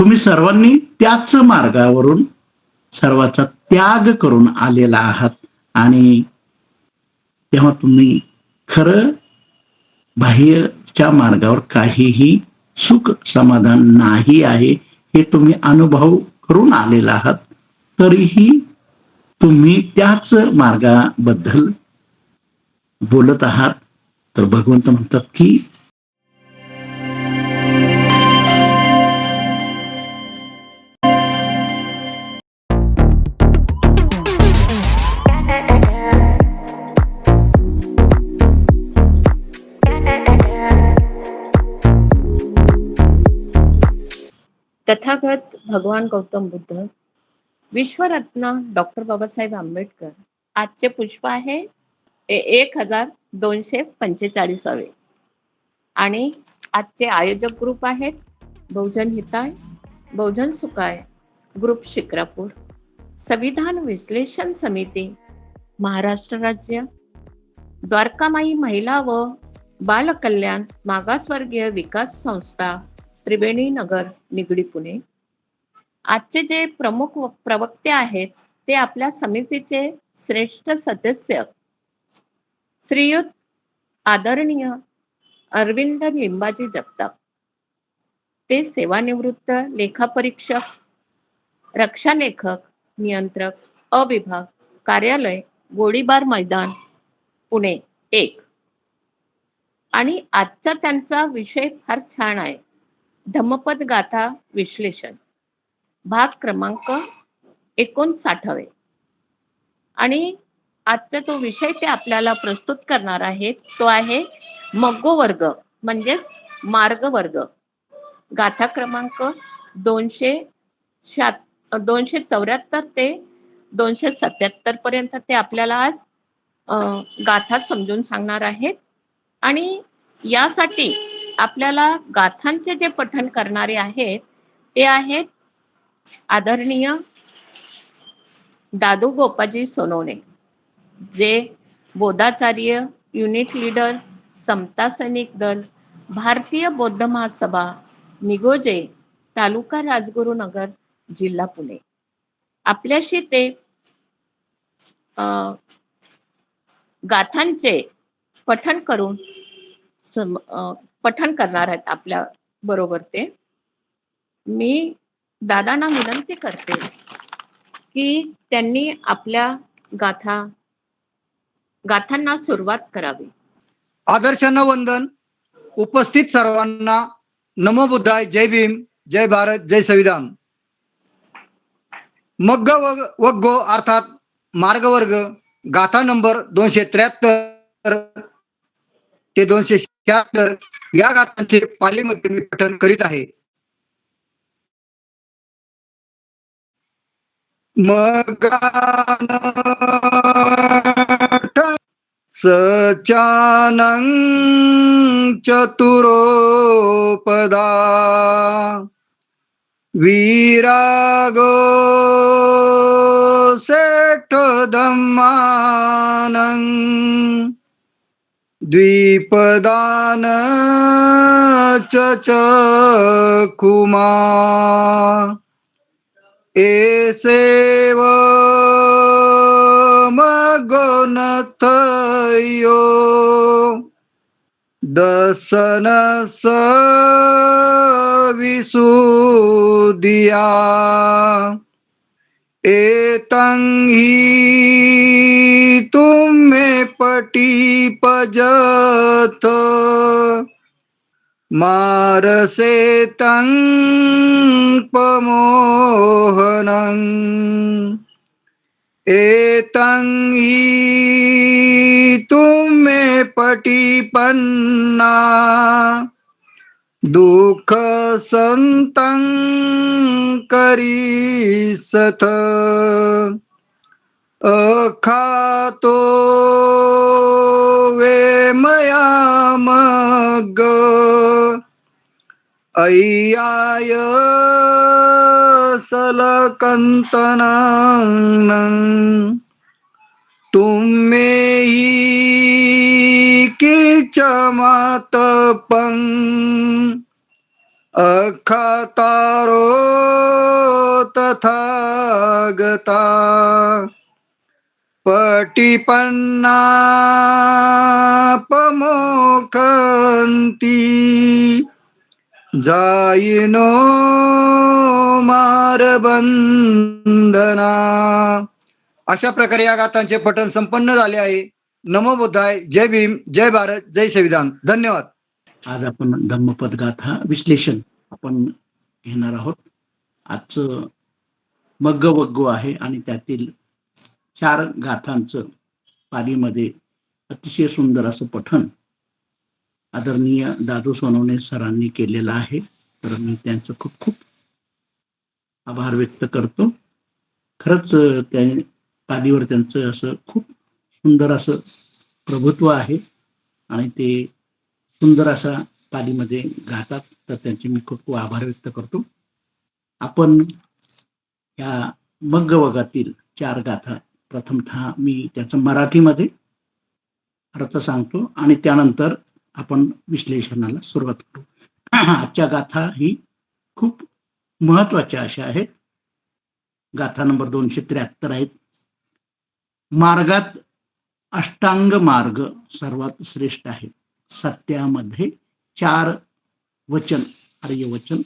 तुम्ही सर्वांनी त्याच मार्गावरून सर्वाचा त्याग करून आलेला आहात आणि तेव्हा तुम्ही खरं बाहेरच्या मार्गावर काहीही सुख समाधान नाही आहे हे तुम्ही अनुभव करून आलेला आहात. तरीही तुम्ही त्याच मार्गाबद्दल बोलत आहात. तर भगवंत म्हणतात की तथागत भगवान गौतम बुद्ध, विश्वरत्न डॉक्टर बाबासाहेब आंबेडकर. आजचे पुष्प आहे 1245 आणि आजचे आयोजक ग्रुप आहेत बहुजन हिताय, बहुजन सुखाय, ग्रुप शिक्रापूर, संविधान विश्लेषण समिती, महाराष्ट्र राज्य, द्वारकामाई महिला व बाल कल्याण मागासवर्गीय विकास संस्था, त्रिवेणी नगर, निगडी, पुणे. आजचे जे प्रमुख प्रवक्ते आहेत ते आपल्या समितीचे श्रेष्ठ सदस्य श्रीयुत आदरणीय अरविंद लिंबाजी जगताप. ते सेवानिवृत्त लेखापरीक्षक, रक्षा लेखक, नियंत्रक, अविभाग, कार्यालय, गोळीबार मैदान, पुणे 1. आणि आजचा त्यांचा विषय फार छान आहे, धम्मपद गाथा विश्लेषण, भाग क्रमांक 59. आणि आजचा तो विषय ते आपल्याला प्रस्तुत करणार आहेत तो आहे मग्गो वर्ग म्हणजेच मार्ग वर्ग. गाथा क्रमांक 274 ते 277 पर्यंत ते आपल्याला आज गाथा समजून सांगणार आहेत. आणि यासाठी आपल्याला गाथांचे जे पठण करणारे आहेत ते आहेत आदरणीय दादू गोपाजी सोनवणे, जे बोधाचार्य, युनिट लीडर, समता सैनिक दल, भारतीय बौद्ध महासभा, निगोजे, तालुका राजगुरुनगर, जिल्हा पुणे. आपल्याशी ते गाथांचे पठण करून पठण करणार आहेत आपल्या बरोबर. ते मी दादांना विनंती करते की त्यांनी आपल्या गाथांना सुरुवात करावी. आदर्शांना वंदन. उपस्थित सर्वांना नमो बुद्धाय, जय भीम, जय भारत, जय संविधान. मग्ग वग्गो अर्थात मार्गवर्ग, गाथा नंबर 273 ते 276 या गाथांचे पालीमध्ये मी पठण करीत आहे. सचानं चतुरोपदा विरागो सेठ धम्मानं द्विपदान चकुमा एसेव मगोनथयो दसन विसुदिया एतं हि तुम्हे पटिपजत मारसेतं पमोहनं एतं हि तुम्हे पटिपन्ना दुःख संतं करीसथ अखातो वे मया मग अय्याय सलकंतनं तुम्हे ही किच मातपं अखतारो तथागता पटिपन्ना पमोखन्ति जायिनो मारबंधना. अशा प्रकारे या गाथांचे पठण संपन्न झाले आहे. नमो बुद्धाय. जय भीम, जय भारत, जय संविधान. धन्यवाद. आज आपण धम्मपद गाथा विश्लेषण आपण घेणार आहोत. आजचं मग्ग वग्गो आहे आणि त्यातील 4 गाथांचं पालीमध्ये अतिशय सुंदर असं पठण आदरणीय दादू सोनवणे सरांनी केलेलं आहे. तर मी त्यांचं खूप खूप आभार व्यक्त करतो. खरंच त्या पालीवर त्यांचं असं खूप सुंदर असं प्रभुत्व आहे आणि ते सुंदर असा पालीमध्ये गातात. तर त्यांचे मी खूप खूप आभार व्यक्त करतो. आपण या मग्ग वगातील 4 गाथा प्रथमतः मी त्याचं मराठीमध्ये अर्थ सांगतो आणि त्यानंतर आपण विश्लेषणाला सुरुवात करू. आजच्या गाथा ही खूप महत्वाच्या अशा आहेत. गाथा नंबर 273 आहेत. मार्गात अष्टांग मार्ग सर्वात श्रेष्ठ आहे. सत्यामध्ये 4 वचन, आर्यवचन.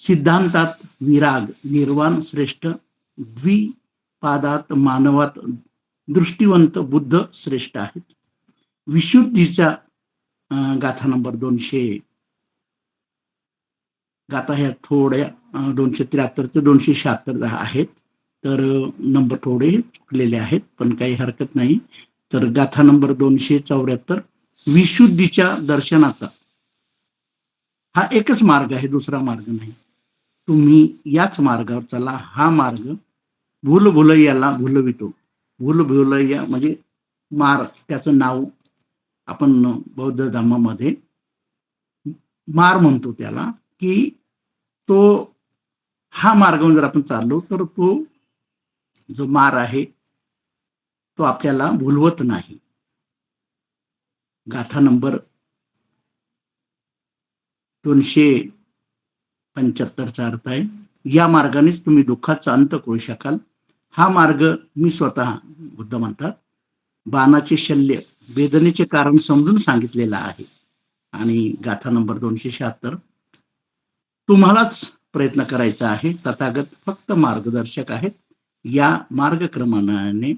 सिद्धांतात विराग, निर्वाण श्रेष्ठ. द्विपादात मानवात दृष्टिवंत बुद्ध श्रेष्ठ आहेत. विशुद्धीच्या गाथा नंबर 200 गाथा ह्या थोड्या 273 ते 276 आहेत. तर नंबर थोडे चुकलेले आहेत पण काही हरकत नाही. तर गाथा नंबर 274 विशुद्धीच्या दर्शनाचा. हा एकच मार्ग आहे, दुसरा मार्ग नाही. तुम्ही याच मार्गावर चला. हा मार्ग भूलभुलैयाला भुलवितो. भूलभुलैया म्हणजे मार, त्याचं नाव आपण बौद्ध धर्मामध्ये मार म्हणतो त्याला. की तो हा मार्गावर जर आपण चाललो तर तो जो मार आहे तो आपल्याला भुलवत नाही. गाथा नंबर 275चा अर्थ आहे, या मार्गानेच तुम्ही दुःखाचा अंत करू शकाल. हा मार्ग मी स्वतः, बुद्ध म्हणतात, बाणाचे शल्य, वेदनेचे कारण समजून सांगितलेला आहे. आणि गाथा नंबर 276 तुम्हालाच प्रयत्न करायचा आहे. तथागत फक्त मार्गदर्शक आहेत. या मार्गक्रमणाने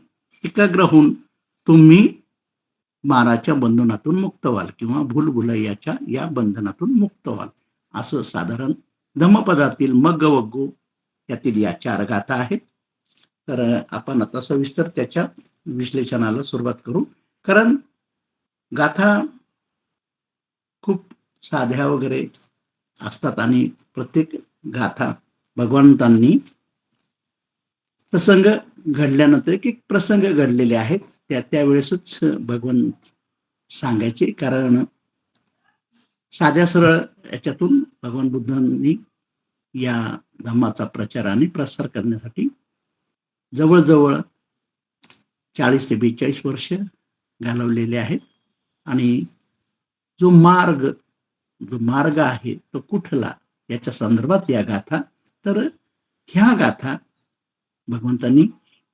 एकाग्र होऊन तुम्ही माराच्या बंधनातून मुक्त व्हाल किंवा भूलभुलैयाच्या या बंधनातून मुक्त व्हाल. असं साधारण धम्मपदातील मग्ग वग्गो यातील या 4 गाथा आहेत. तर आपण आता सविस्तर त्याच्या विश्लेषणाला सुरुवात करू. कारण गाथा खूप साध्या वगैरे असतात आणि प्रत्येक गाथा भगवंतांनी प्रसंग घडल्यानंतर एक प्रसंग घडलेले आहेत त्यावेळेसच भगवंत सांगायचे. कारण साध्या सरळ याच्यातून भगवान बुद्धांनी या धम्माचा प्रचार आणि प्रसार करण्यासाठी जवळजवळ 40 ते 42 वर्ष घालवलेले आहेत. आणि जो मार्ग आहे तो कुठला याच्या संदर्भात या गाथा. तर ह्या गाथा भगवंतांनी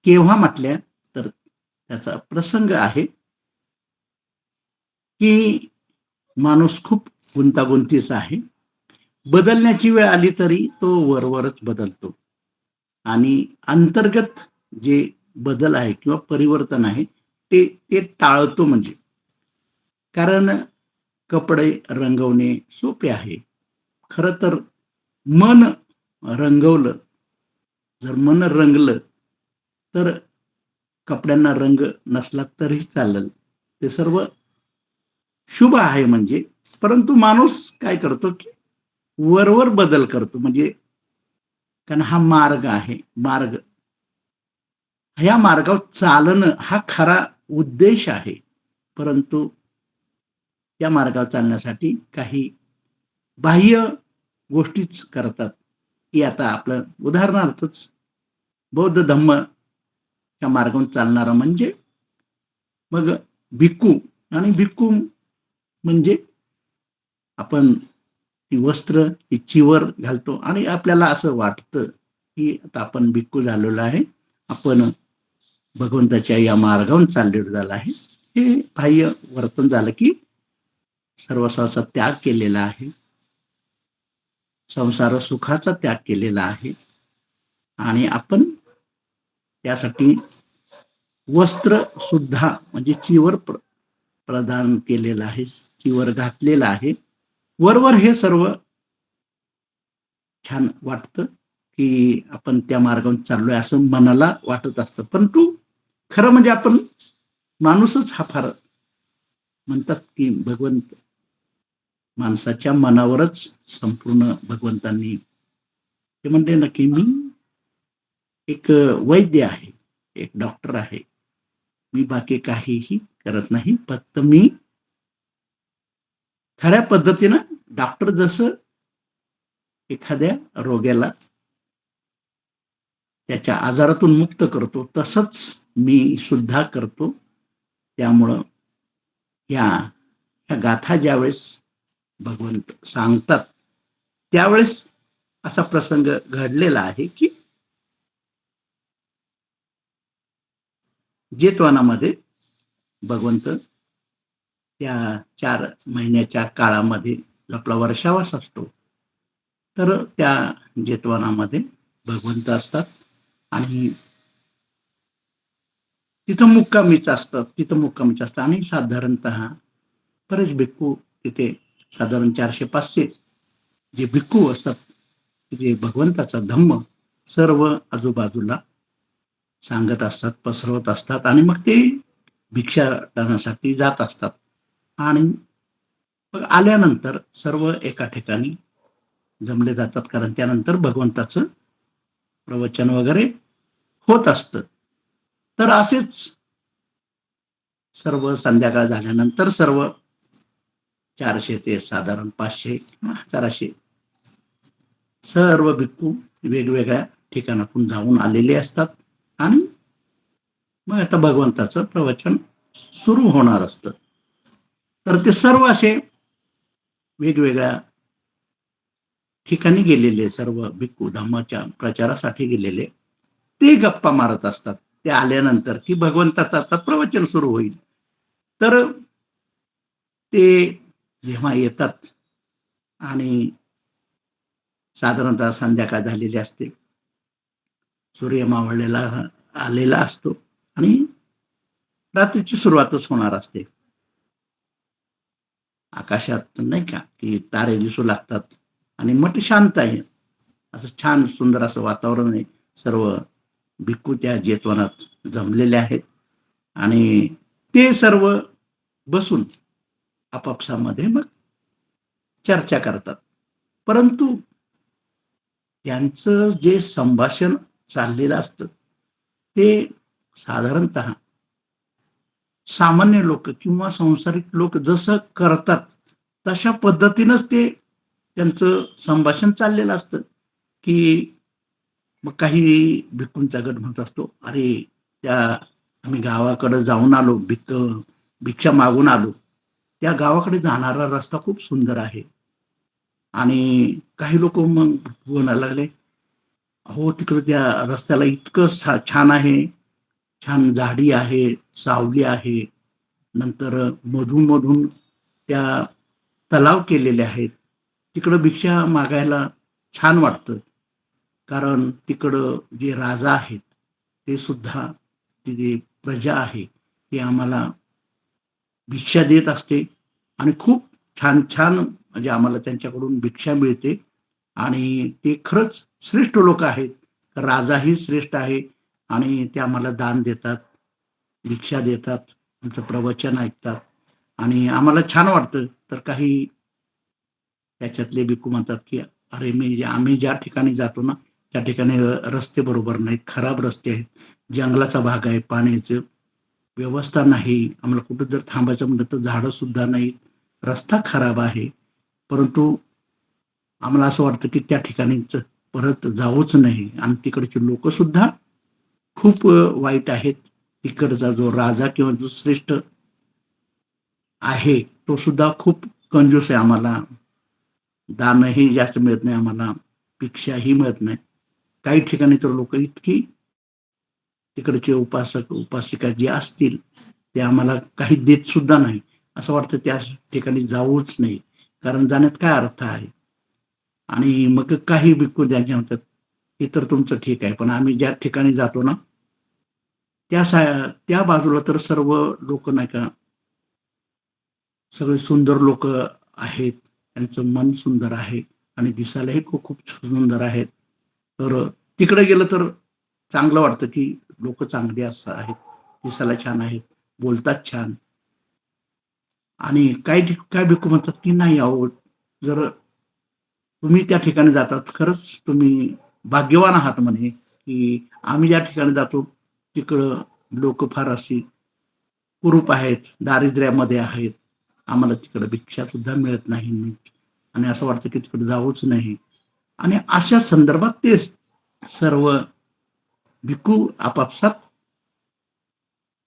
केव्हा म्हटल्या तर त्याचा प्रसंग आहे की माणूस खूप गुंतागुंतीचा आहे. बदलण्याची वेळ आली तरी तो वरवरच बदलतो आणि अंतर्गत जे बदल आहे किंवा परिवर्तन आहे ते टाळतो. म्हणजे कारण कपडे रंगवणे सोपे आहे. खरं तर मन रंगवलं, जर मन रंगलं तर कपड्यांना रंग नसला तरी चालेल, ते सर्व शुभ आहे. म्हणजे परंतु माणूस काय करतो की वरवर बदल करतो. म्हणजे कारण हा मार्ग आहे, ह्या मार्गावर चालणं हा खरा उद्देश आहे. परंतु या मार्गावर चालण्यासाठी काही बाह्य गोष्टीच करतात. की आता आपलं उदाहरणार्थच बौद्ध धम्मच्या मार्गावर चालणारा म्हणजे मग भिक्खू. आणि भिक्खू म्हणजे आपण ती वस्त्र ती चिवर घालतो आणि आपल्याला असं वाटतं की आता आपण भिक्खू झालेलो आहे, आपण भगवंताच्या या मार्गावरून चाललेलो झालं आहे. हे बाह्य वर्तन झालं की सर्वस्वाचा त्याग केलेला आहे, संसार सुखाचा त्याग केलेला आहे आणि आपण त्यासाठी वस्त्र सुद्धा म्हणजे चिवर प्रदान केलेलं आहे, चिवर घातलेलं आहे. वरवर हे सर्व छान वाटतं की आपण त्या मार्गावरून चाललोय असं मनाला वाटत असतं. परंतु खरं म्हणजे आपण माणूसच हा फार म्हणतात की भगवंत माणसाच्या मनावरच संपूर्ण भगवंतांनी ते म्हणते ना की मी एक वैद्य आहे, एक डॉक्टर आहे, मी बाकी काहीही करत नाही, फक्त मी खऱ्या पद्धतीनं डॉक्टर जसं एखाद्या रोग्याला त्याच्या आजारातून मुक्त करतो तसंच मी सुद्धा करतो. त्यामुळं या गाथा ज्यावेळेस भगवंत सांगतात त्यावेळेस असा प्रसंग घडलेला आहे की जेतवनामध्ये भगवंत त्या 4 महिन्याच्या काळामध्ये जो आपला वर्षावास असतो, तर त्या जेतवनामध्ये भगवंत असतात आणि तिथं मुक्कामीच असतं आणि साधारणतः बरेच भिक्खू तिथे साधारण 400-500 जे भिक्खू असतात, जे भगवंताचा धम्म सर्व आजूबाजूला सांगत असतात, पसरवत असतात आणि मग ते भिक्षाटनासाठी जात असतात आणि मग आल्यानंतर सर्व एका ठिकाणी जमले जातात, कारण त्यानंतर भगवंताचं प्रवचन वगैरे होत असतं. तर असेच सर्व संध्याकाळ झाल्यानंतर सर्व 400 ते साधारण 500 किंवा 1000 सर्व भिक्खू वेगवेगळ्या ठिकाणातून जाऊन आलेले असतात आणि मग आता भगवंताचं प्रवचन सुरू होणार असतं. तर ते सर्व असे वेगवेगळ्या ठिकाणी गेलेले सर्व भिक्खू धम्माच्या प्रचारासाठी गेलेले ते गप्पा मारत असतात. ते आल्यानंतर की भगवंताचं आता प्रवचन सुरू होईल. तर ते जेव्हा येतात आणि साधारणतः संध्याकाळ झालेली असते, सूर्य मावळलेला आलेला असतो आणि रात्रीची सुरुवातच होणार असते. आकाशात नाही का की तारे दिसू लागतात आणि मठ शांत आहे, असं छान सुंदर असं वातावरण आहे. सर्व भिक्खू त्या जेतवनात जमलेले आहेत आणि ते सर्व बसून आपापसामध्ये मग चर्चा करतात. परंतु त्यांचं जे संभाषण चाललेलं असतं ते साधारणतः सामान्य लोक किंवा संसारिक लोक जसं करतात तशा पद्धतीनंच ते त्यांचं संभाषण चाललेलं असतं की मग काही भिक्खूंचा गट म्हणत असतो, अरे त्या आम्ही गावाकडे जाऊन आलो, भिक्षा मागून आलो, त्या गावाकडे जाणारा रस्ता खूप सुंदर आहे. आणि काही लोक मग म्हणायला लागले, अहो तिकडे त्या रस्त्याला इतकं छान आहे, छान झाडी आहे, सावली आहे, नंतर मधून मधून त्या तलाव केलेले आहेत, तिकडं भिक्षा मागायला छान वाटतं, कारण तिकडं जे राजा आहेत ते सुद्धा, ती जी प्रजा आहे ती आम्हाला भिक्षा देत असते आणि खूप छान छान म्हणजे आम्हाला त्यांच्याकडून भिक्षा मिळते आणि ते खरंच श्रेष्ठ लोक आहेत. राजाही श्रेष्ठ आहे आणि ते आम्हाला दान देतात, भिक्षा देतात, आमचं प्रवचन ऐकतात आणि आम्हाला छान वाटतं. तर काही त्याच्यातले भिक्खू म्हणतात की अरे आम्ही ज्या ठिकाणी जातो ना त्या ठिकाणी रस्ते बरोबर नाहीत, खराब रस्ते आहेत, जंगलाचा भाग आहे, पाण्याचं व्यवस्था नाही, आम्हाला कुठं जर थांबायचं म्हटलं तर झाडं सुद्धा नाहीत, रस्ता खराब आहे. परंतु आम्हाला असं वाटतं की त्या ठिकाणीच परत जाऊच नाही आणि तिकडचे लोक सुद्धा खूप वाईट आहेत. तिकडचा जो राजा किंवा जो श्रेष्ठ आहे तो सुद्धा खूप कंजूस आहे, आम्हाला दानही जास्त मिळत नाही आम्हाला, भिक्षाही मिळत नाही. काही ठिकाणी तर लोक इतकी तिकडचे उपासक उपासिका जे असतील ते आम्हाला काही देत सुद्धा नाही. असं वाटतं त्या ठिकाणी जाऊच नाही, कारण जाण्यात काय अर्थ आहे. आणि मग काही भिक्खू त्यांचे म्हणतात हे तर तुमचं ठीक आहे, पण आम्ही ज्या ठिकाणी जातो ना त्या बाजूला तर सर्व लोक नाही का, सगळे सुंदर लोक आहेत, त्यांचं मन सुंदर आहे आणि दिसायलाही खूप खूप सुंदर आहेत. तर तिकडे गेलं तर चांगलं वाटतं की लोक चांगली असं आहेत, दिसायला छान आहेत, बोलतात छान. आणि काय भिक्खू म्हणतात की नाही अहो, जर तुम्ही त्या ठिकाणी जातात खरंच तुम्ही भाग्यवान आहात म्हणे, की आम्ही ज्या ठिकाणी जातो तिकडं लोक फार अशी कुरूप आहेत, दारिद्र्यामध्ये आहेत, आम्हाला तिकडे भिक्षा सुद्धा मिळत नाही आणि असं वाटतं की तिकडे जाऊच नाही. आणि अशा संदर्भात ते सर्व भिक्खू आपापसात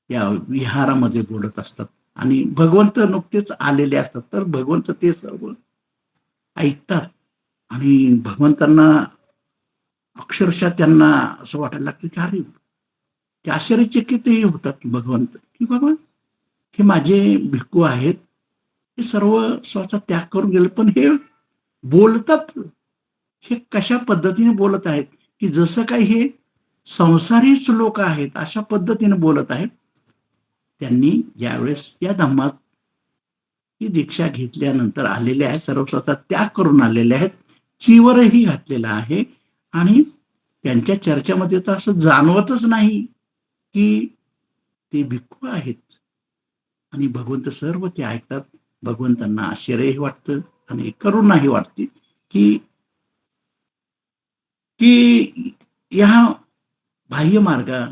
त्या विहारामध्ये बोलत असतात आणि भगवंत नुकतेच आलेले असतात, तर भगवंत ते सर्व ऐकतात आणि भगवंतांना अक्षरशः त्यांना असं वाटायला लागतं की अरे, ते आश्चर्यचकितही होतात भगवंत, की बाबा हे माझे भिक्खू आहेत, हे सर्व स्वतः त्याग करून गेले, पण हे बोलतात, हे कशा पद्धतीने बोलत आहेत की जसं काही हे संसारीच लोक आहेत अशा पद्धतीने बोलत आहेत. त्यांनी ज्यावेळेस या धम्मात ही दीक्षा घेतल्यानंतर आलेले आहेत, सर्व स्वतः त्याग करून आलेले आहेत, चीवरही घातलेला आहे आणि त्यांच्या चर्चेमध्ये तर असं जाणवतच नाही की ते भिक्खू आहेत. आणि भगवंत सर्व ते ऐकतात. भगवंतांना आश्चर्यही वाटतं आणि करुणाही वाटते की की या बाह्य मार्गा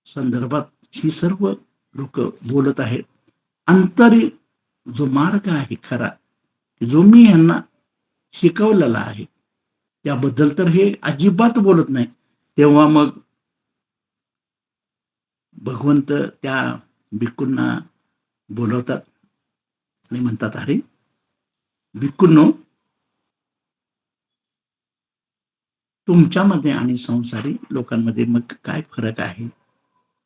संदर्भात ही सर्व लोक बोलत आहेत. अंतरी जो मार्ग आहे खरा, जो मी यांना शिकवलेला आहे त्याबद्दल तर हे अजिबात बोलत नाही. तेव्हा मग भगवंत त्या भिक्खूंना बोलवतात आणि म्हणतात, अरे भिक्खूंनो, तुमच्यामध्ये आणि संसारी लोकांमध्ये मग काय फरक आहे?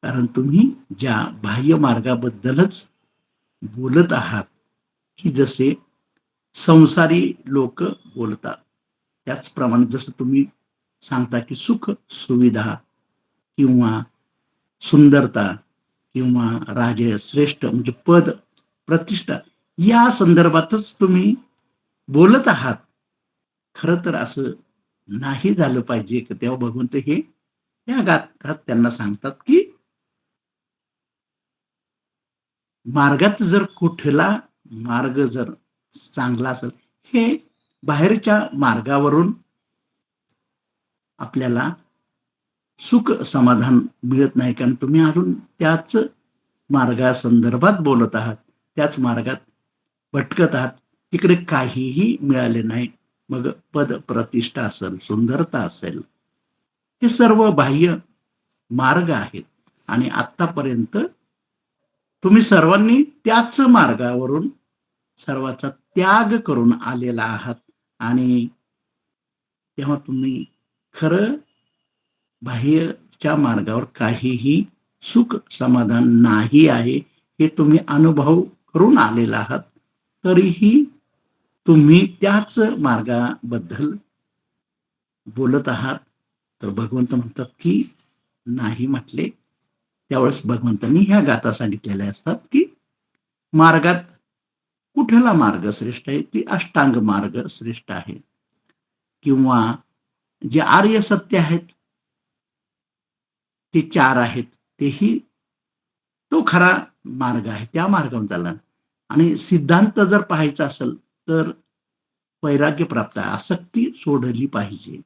कारण तुम्ही ज्या बाह्य मार्गाबद्दलच बोलत आहात की जसे संसारी लोक बोलतात, त्याचप्रमाणे जसं तुम्ही सांगता की सुख सुविधा किंवा सुंदरता किंवा राजे श्रेष्ठ म्हणजे पद प्रतिष्ठा या संदर्भातच तुम्ही बोलत आहात. खरं तर असं नाही झालं पाहिजे. तेव्हा भगवंत हे या गाथात त्यांना सांगतात की मार्गात जर कुठला मार्ग जर चांगला असेल, हे बाहेरच्या मार्गावरून आपल्याला सुख समाधान मिळत नाही, कारण तुम्ही अजून त्याच मार्गासंदर्भात बोलत आहात, त्याच मार्गात भटकत आहात, तिकडे काहीही मिळाले नाही. मग पद प्रतिष्ठा असेल, सुंदरता असेल, हे सर्व बाह्य मार्ग आहेत आणि आतापर्यंत तुम्ही सर्वांनी त्याच मार्गावरून सर्वाचा त्याग करून आलेला आहात आणि तेव्हा तुम्ही खरं बाहेरच्या मार्गावर काहीही सुख समाधान नाही आहे हे तुम्ही अनुभव करून आलेला आहात. तरीही तुम्ही त्याच मार्गाबद्दल बोलत आहात. तर भगवंत म्हणतात की नाही म्हटले. त्यावेळेस भगवंतांनी ह्या गाथा सांगितलेल्या असतात की मार्गात कुठला मार्ग श्रेष्ठ आहे, ती अष्टांग मार्ग श्रेष्ठ आहे किंवा जे आर्य सत्य आहेत ते 4 आहेत, तेही तो खरा मार्ग आहे, त्या मार्गावर चालणार. आणि सिद्धांत जर पाहायचा असेल तर वैराग्य प्राप्त आहे, आसक्ती सोडली पाहिजे,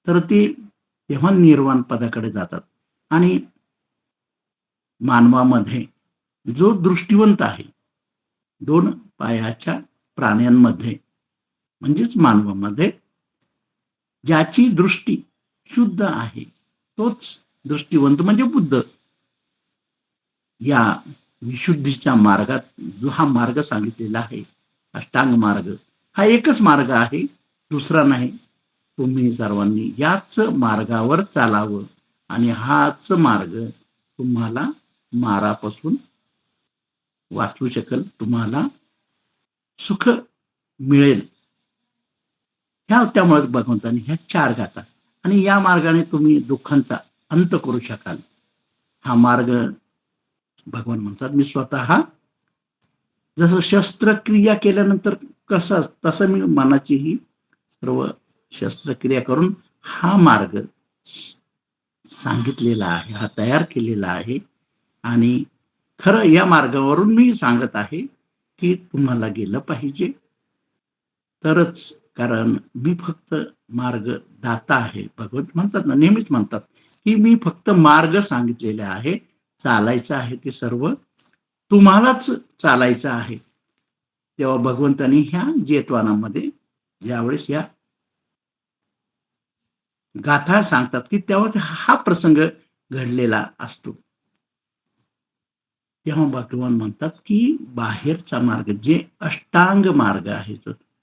तर ते तेव्हा निर्वाण पदाकडे जातात. आणि मानवामध्ये जो दृष्टिवंत आहे, 2 पायाच्या प्राण्यांमध्ये म्हणजेच मानवामध्ये ज्याची दृष्टी शुद्ध आहे तोच दृष्टिवंत म्हणजे बुद्ध. या विशुद्धीच्या मार्गात जो हा मार्ग सांगितलेला आहे अष्टांग मार्ग, हा एकच मार्ग आहे, दुसरा नाही. तुम्ही सर्वांनी याच मार्गावर चालावं आणि हाच मार्ग तुम्हाला मारापासून वाचवू शकेल, तुम्हाला सुख मिळेल. त्यामुळे भगवंतांनी ह्या 4 गाथा आणि या मार्गाने तुम्ही दुःखांचा अंत करू शकाल. हा मार्ग भगवान म्हणतात, मी स्वतः जसं शस्त्रक्रिया केल्यानंतर कसं तसं मी मनाची ही सर्व शस्त्रक्रिया करून हा मार्ग सांगितलेला आहे, हा तयार केलेला आहे. आणि खरं या मार्गावरून मी सांगत आहे की तुम्हाला गेलं पाहिजे तरच. कारण मी फक्त मार्ग दाता आहे. भगवंत म्हणतात ना, नेहमीच म्हणतात की मी फक्त मार्ग सांगितलेले आहे, चालायचं आहे ते सर्व तुम्हालाच चालायचं आहे. तेव्हा भगवंतांनी ह्या जेतवानामध्ये ज्यावेळेस या गाथा सांगतात की तेव्हा हा प्रसंग घडलेला असतो. तेव्हा भगवान म्हणतात की बाहेरचा मार्ग जे अष्टांग मार्ग आहे,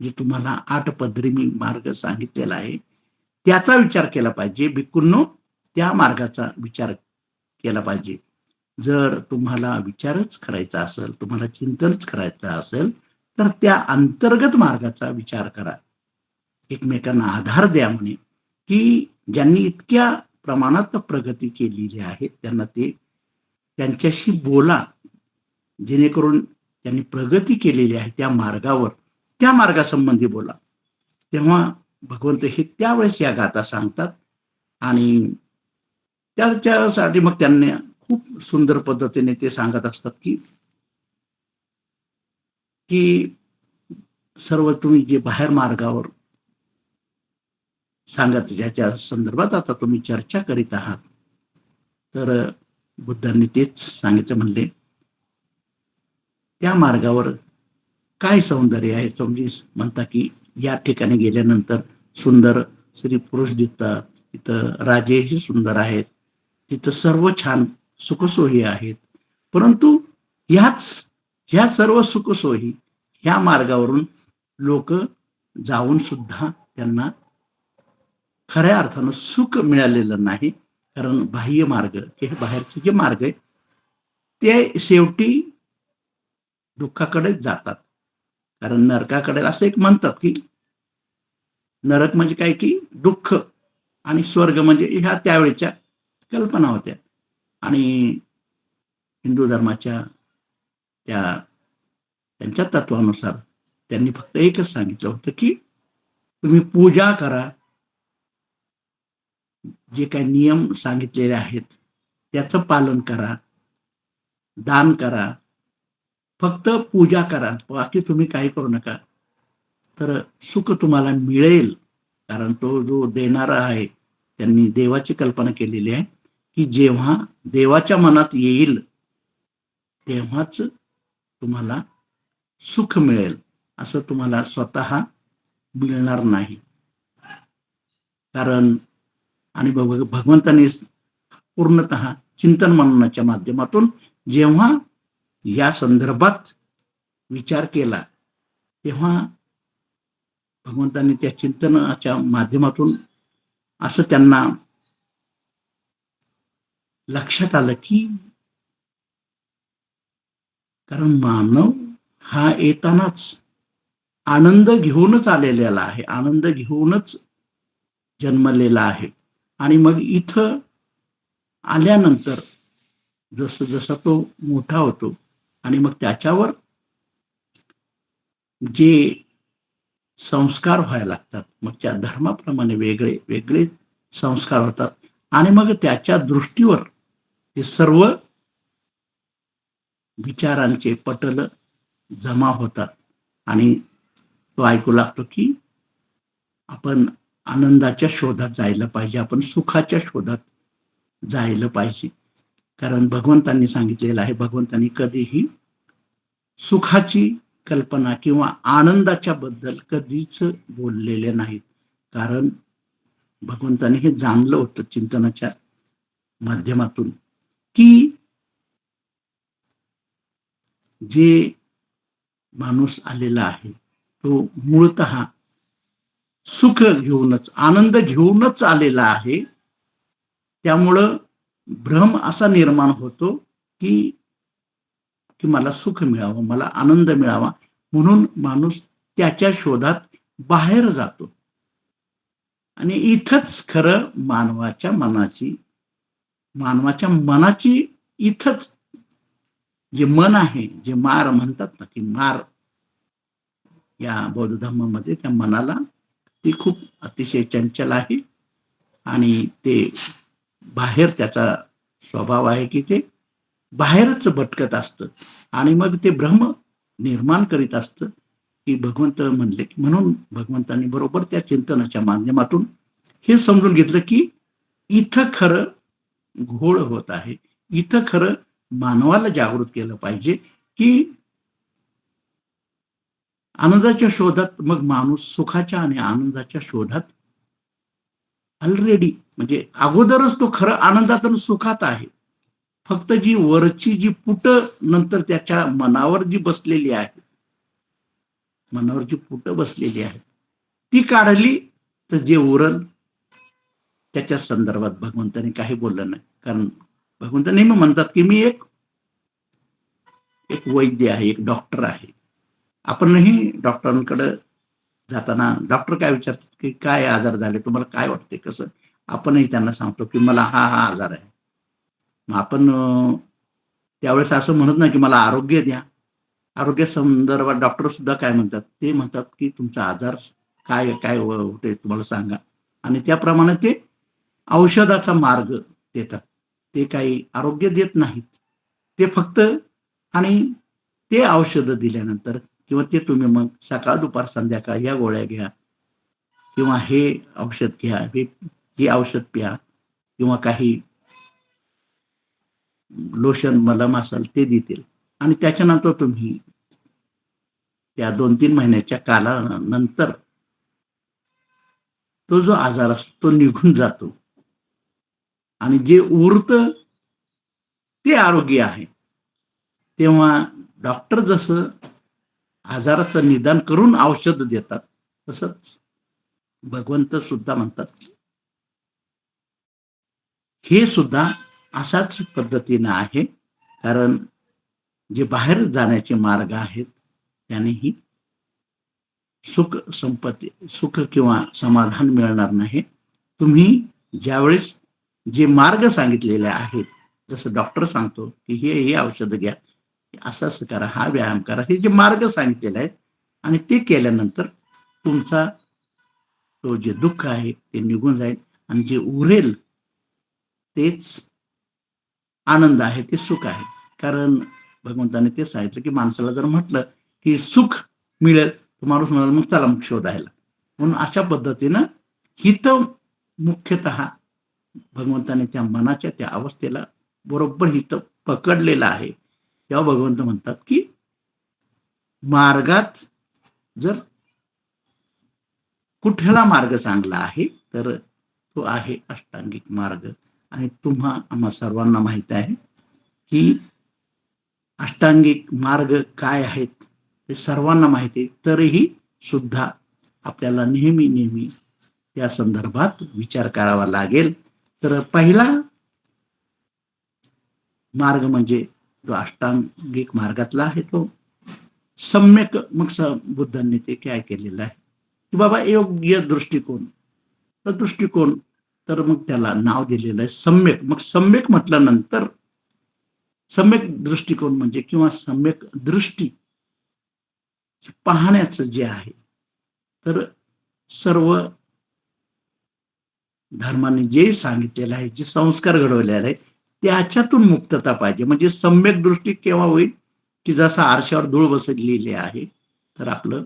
जे तुम्हाला 8 पदरी मी मार्ग सांगितलेला आहे, त्याचा विचार केला पाहिजे. भिक्खूंनो, त्या मार्गाचा विचार केला पाहिजे. जर तुम्हाला विचारच करायचा असेल, तुम्हाला चिंतनच करायचं असेल, तर त्या अंतर्गत मार्गाचा विचार करा. एकमेकांना आधार द्या म्हणे, की ज्यांनी इतक्या प्रमाणात प्रगती केलेली आहे त्यांना त्यांच्याशी बोला, जेणेकरून त्यांनी प्रगती केलेली आहे त्या मार्गावर, त्या मार्गासंबंधी बोला. तेव्हा भगवंत हे त्यावेळेस या गाथा सांगतात आणि त्याच्यासाठी मग त्यांनी खूप सुंदर पद्धतीने ते सांगत असतात की की सर्व तुम्ही जे बाहेर मार्गावर सांगत, ज्याच्या संदर्भात आता तुम्ही चर्चा करीत आहात, तर बुद्धांनी तेच सांगितलं. म्हणले त्या मार्गावर काय सौंदर्य आहे. समजी म्हणता की या ठिकाणी गेल्यानंतर सुंदर स्त्री पुरुष दिसतात, तिथं राजेही सुंदर आहेत, तिथं सर्व छान सुखसोयी आहेत. परंतु ह्या सर्व सुखसोयी ह्या मार्गावरून लोक जाऊन सुद्धा त्यांना खऱ्या अर्थानं सुख मिळालेलं नाही. कारण बाह्य मार्ग, हे बाहेरचे जे मार्ग आहे ते शेवटी दुःखाकडेच जातात. कारण नरकाकडे असं एक म्हणतात की नरक म्हणजे काय की दुःख आणि स्वर्ग म्हणजे ह्या त्यावेळेच्या कल्पना होत्या. आणि हिंदू धर्माच्या त्यांच्या तत्वानुसार त्यांनी फक्त एकच सांगितलं होतं की तुम्ही पूजा करा, जे काही नियम सांगितलेले आहेत त्याचं पालन करा, दान करा, फक्त पूजा करा, बाकी तुम्ही काही करू नका, तर सुख तुम्हाला मिळेल. कारण तो जो देणारा आहे त्यांनी देवाची कल्पना केलेली आहे की जेव्हा देवाच्या मनात येईल तेव्हाच तुम्हाला सुख मिळेल, असं तुम्हाला स्वतः मिळणार नाही. कारण आणि भगवंतांनी पूर्णतः चिंतन मननाच्या माध्यमातून जेव्हा या संदर्भात विचार केला, तेव्हा भगवंतांनी त्या चिंतनाच्या माध्यमातून असं त्यांना लक्षात आलं की कारण मानव हा येतानाच आनंद घेऊनच आलेला आहे, आनंद घेऊनच जन्मलेला आहे. आणि मग इथं आल्यानंतर जसं जसा तो मोठा होतो आणि मग त्याच्यावर जे संस्कार व्हायला लागतात, मग त्या धर्माप्रमाणे वेगळे वेगळे संस्कार होतात आणि मग त्याच्या दृष्टीवर ते सर्व विचारांचे पटल जमा होतात आणि तो ऐकू लागतो की आपण आनंदाच्या शोधात जायला पाहिजे, आपण सुखाच्या शोधात जायला पाहिजे. कारण भगवंतांनी सांगितलेलं आहे, भगवंतांनी कधीही सुखाची कल्पना किंवा आनंदाच्या बद्दल कधीच बोललेले नाहीत. कारण भगवंतांनी हे जाणलं होतं चिंतनाच्या माध्यमातून की जे माणूस आलेला आहे तो मूळतः सुख घेऊनच, आनंद घेऊनच आलेला आहे. त्यामुळं भ्रम असा निर्माण होतो की की मला सुख मिळावं, मला आनंद मिळावा, म्हणून माणूस त्याच्या शोधात बाहेर जातो. आणि इथंच खरं मानवाच्या मनाची इथंच जे मन आहे, जे मार म्हणतात ना, की मार या बौद्ध धर्मामध्ये त्या मनाला ती खूप अतिशय चंचल आहे. आणि ते बाहेर त्याचा स्वभाव आहे की ते बाहेरच भटकत असतं. आणि मग ते भ्रम निर्माण करीत असतं की भगवंत म्हणले की, म्हणून भगवंतांनी बरोबर त्या चिंतनाच्या माध्यमातून हे समजून घेतलं की इथं खरं घोळ होत आहे. इथं खरं मानवाला जागृत केलं पाहिजे की आनंदाच्या शोधात, मग माणूस सुखाच्या आणि आनंदाच्या शोधात ऑलरेडी म्हणजे अगोदरच तो खरं आनंदात आणि सुखात आहे. फक्त जी वरची जी पुट नंतर त्याच्या मनावर जी बसलेली आहे, मनावर जी पुट बसलेली आहे ती काढली तर जे उरल त्याच्या संदर्भात भगवंतांनी काही बोललं नाही. कारण भगवंत नेहमी म्हणतात की मी एक वैद्य आहे, एक डॉक्टर आहे. आपणही डॉक्टरांकडे जाताना डॉक्टर काय विचारतात की काय आजार झाले, तुम्हाला काय वाटते, कसं? आपणही त्यांना सांगतो की मला हा आजार आहे. मग आपण त्यावेळेस असं म्हणत नाही की मला आरोग्य द्या. आरोग्या संदर्भात डॉक्टर सुद्धा काय म्हणतात, ते म्हणतात की तुमचा आजार काय काय होते तुम्हाला सांगा, आणि त्याप्रमाणे ते औषधाचा मार्ग देतात. ते काही आरोग्य देत नाहीत. ते फक्त, आणि ते औषधं दिल्यानंतर किंवा ते तुम्ही मग सकाळ दुपार संध्याकाळ या गोळ्या घ्या किंवा हे औषध घ्या, हे औषध प्या किंवा काही लोशन मलम असेल ते देतील. आणि त्याच्यानंतर तुम्ही त्या 2-3 महिन्याच्या कालानंतर तो जो आजार असतो तो निघून जातो आणि जे उरतं ते आरोग्य आहे. तेव्हा डॉक्टर जसं आजाराचं निदान करून औषध देतात, तसंच भगवंत सुद्धा म्हणतात हे सुद्धा अशाच पद्धतीनं आहे. कारण जे बाहेर जाण्याचे मार्ग आहेत त्यानेही सुख किंवा समाधान मिळणार नाही. तुम्ही ज्यावेळेस जे मार्ग सांगितलेले आहेत, जसं डॉक्टर सांगतो की हे औषध घ्या, असं करा, हा व्यायाम करा, हे जे मार्ग सांगितलेले आहेत, आणि ते केल्यानंतर तुमचा तो जे दुःख आहे ते निघून जाईल आणि जे उरेल तेच आनंद आहे, ते सुख आहे. कारण भगवंताने ते सांगितलं की माणसाला जर म्हटलं की सुख मिळेल तर माणूस म्हणाल मग चला मग शोधायला. म्हणून अशा पद्धतीनं हित मुख्यतः भगवंताने त्या मनाच्या त्या अवस्थेला बरोबर हित पकडलेलं आहे. तेव्हा भगवंत म्हणतात की मार्गात जर कुठला मार्ग चांगला आहे तर तो आहे अष्टांगिक मार्ग. आणि आम्हा सर्वांना माहित आहे की अष्टांगिक मार्ग काय आहेत ते सर्वांना माहिती आहे. तरीही सुद्धा आपल्याला नेहमी त्या संदर्भात विचार करावा लागेल. तर पहिला मार्ग म्हणजे जो अष्टांगिक मार्गातला आहे तो सम्यक. मग बुद्धांनी ते काय केलेलं आहे की बाबा योग्य दृष्टिकोन, तर मग त्याला नाव दिलेलं आहे सम्यक. मग सम्यक म्हटल्यानंतर सम्यक दृष्टिकोन म्हणजे किंवा सम्यक दृष्टी पाहण्याचं जे आहे, तर सर्व धर्माने जे सांगितलेलं आहे, जे संस्कार घडवलेले आहेत त्याच्यातून मुक्तता पाहिजे. म्हणजे सम्यक दृष्टी केव्हा होईल की जसा आरशावर धूळ बसलेली आहे तर आपलं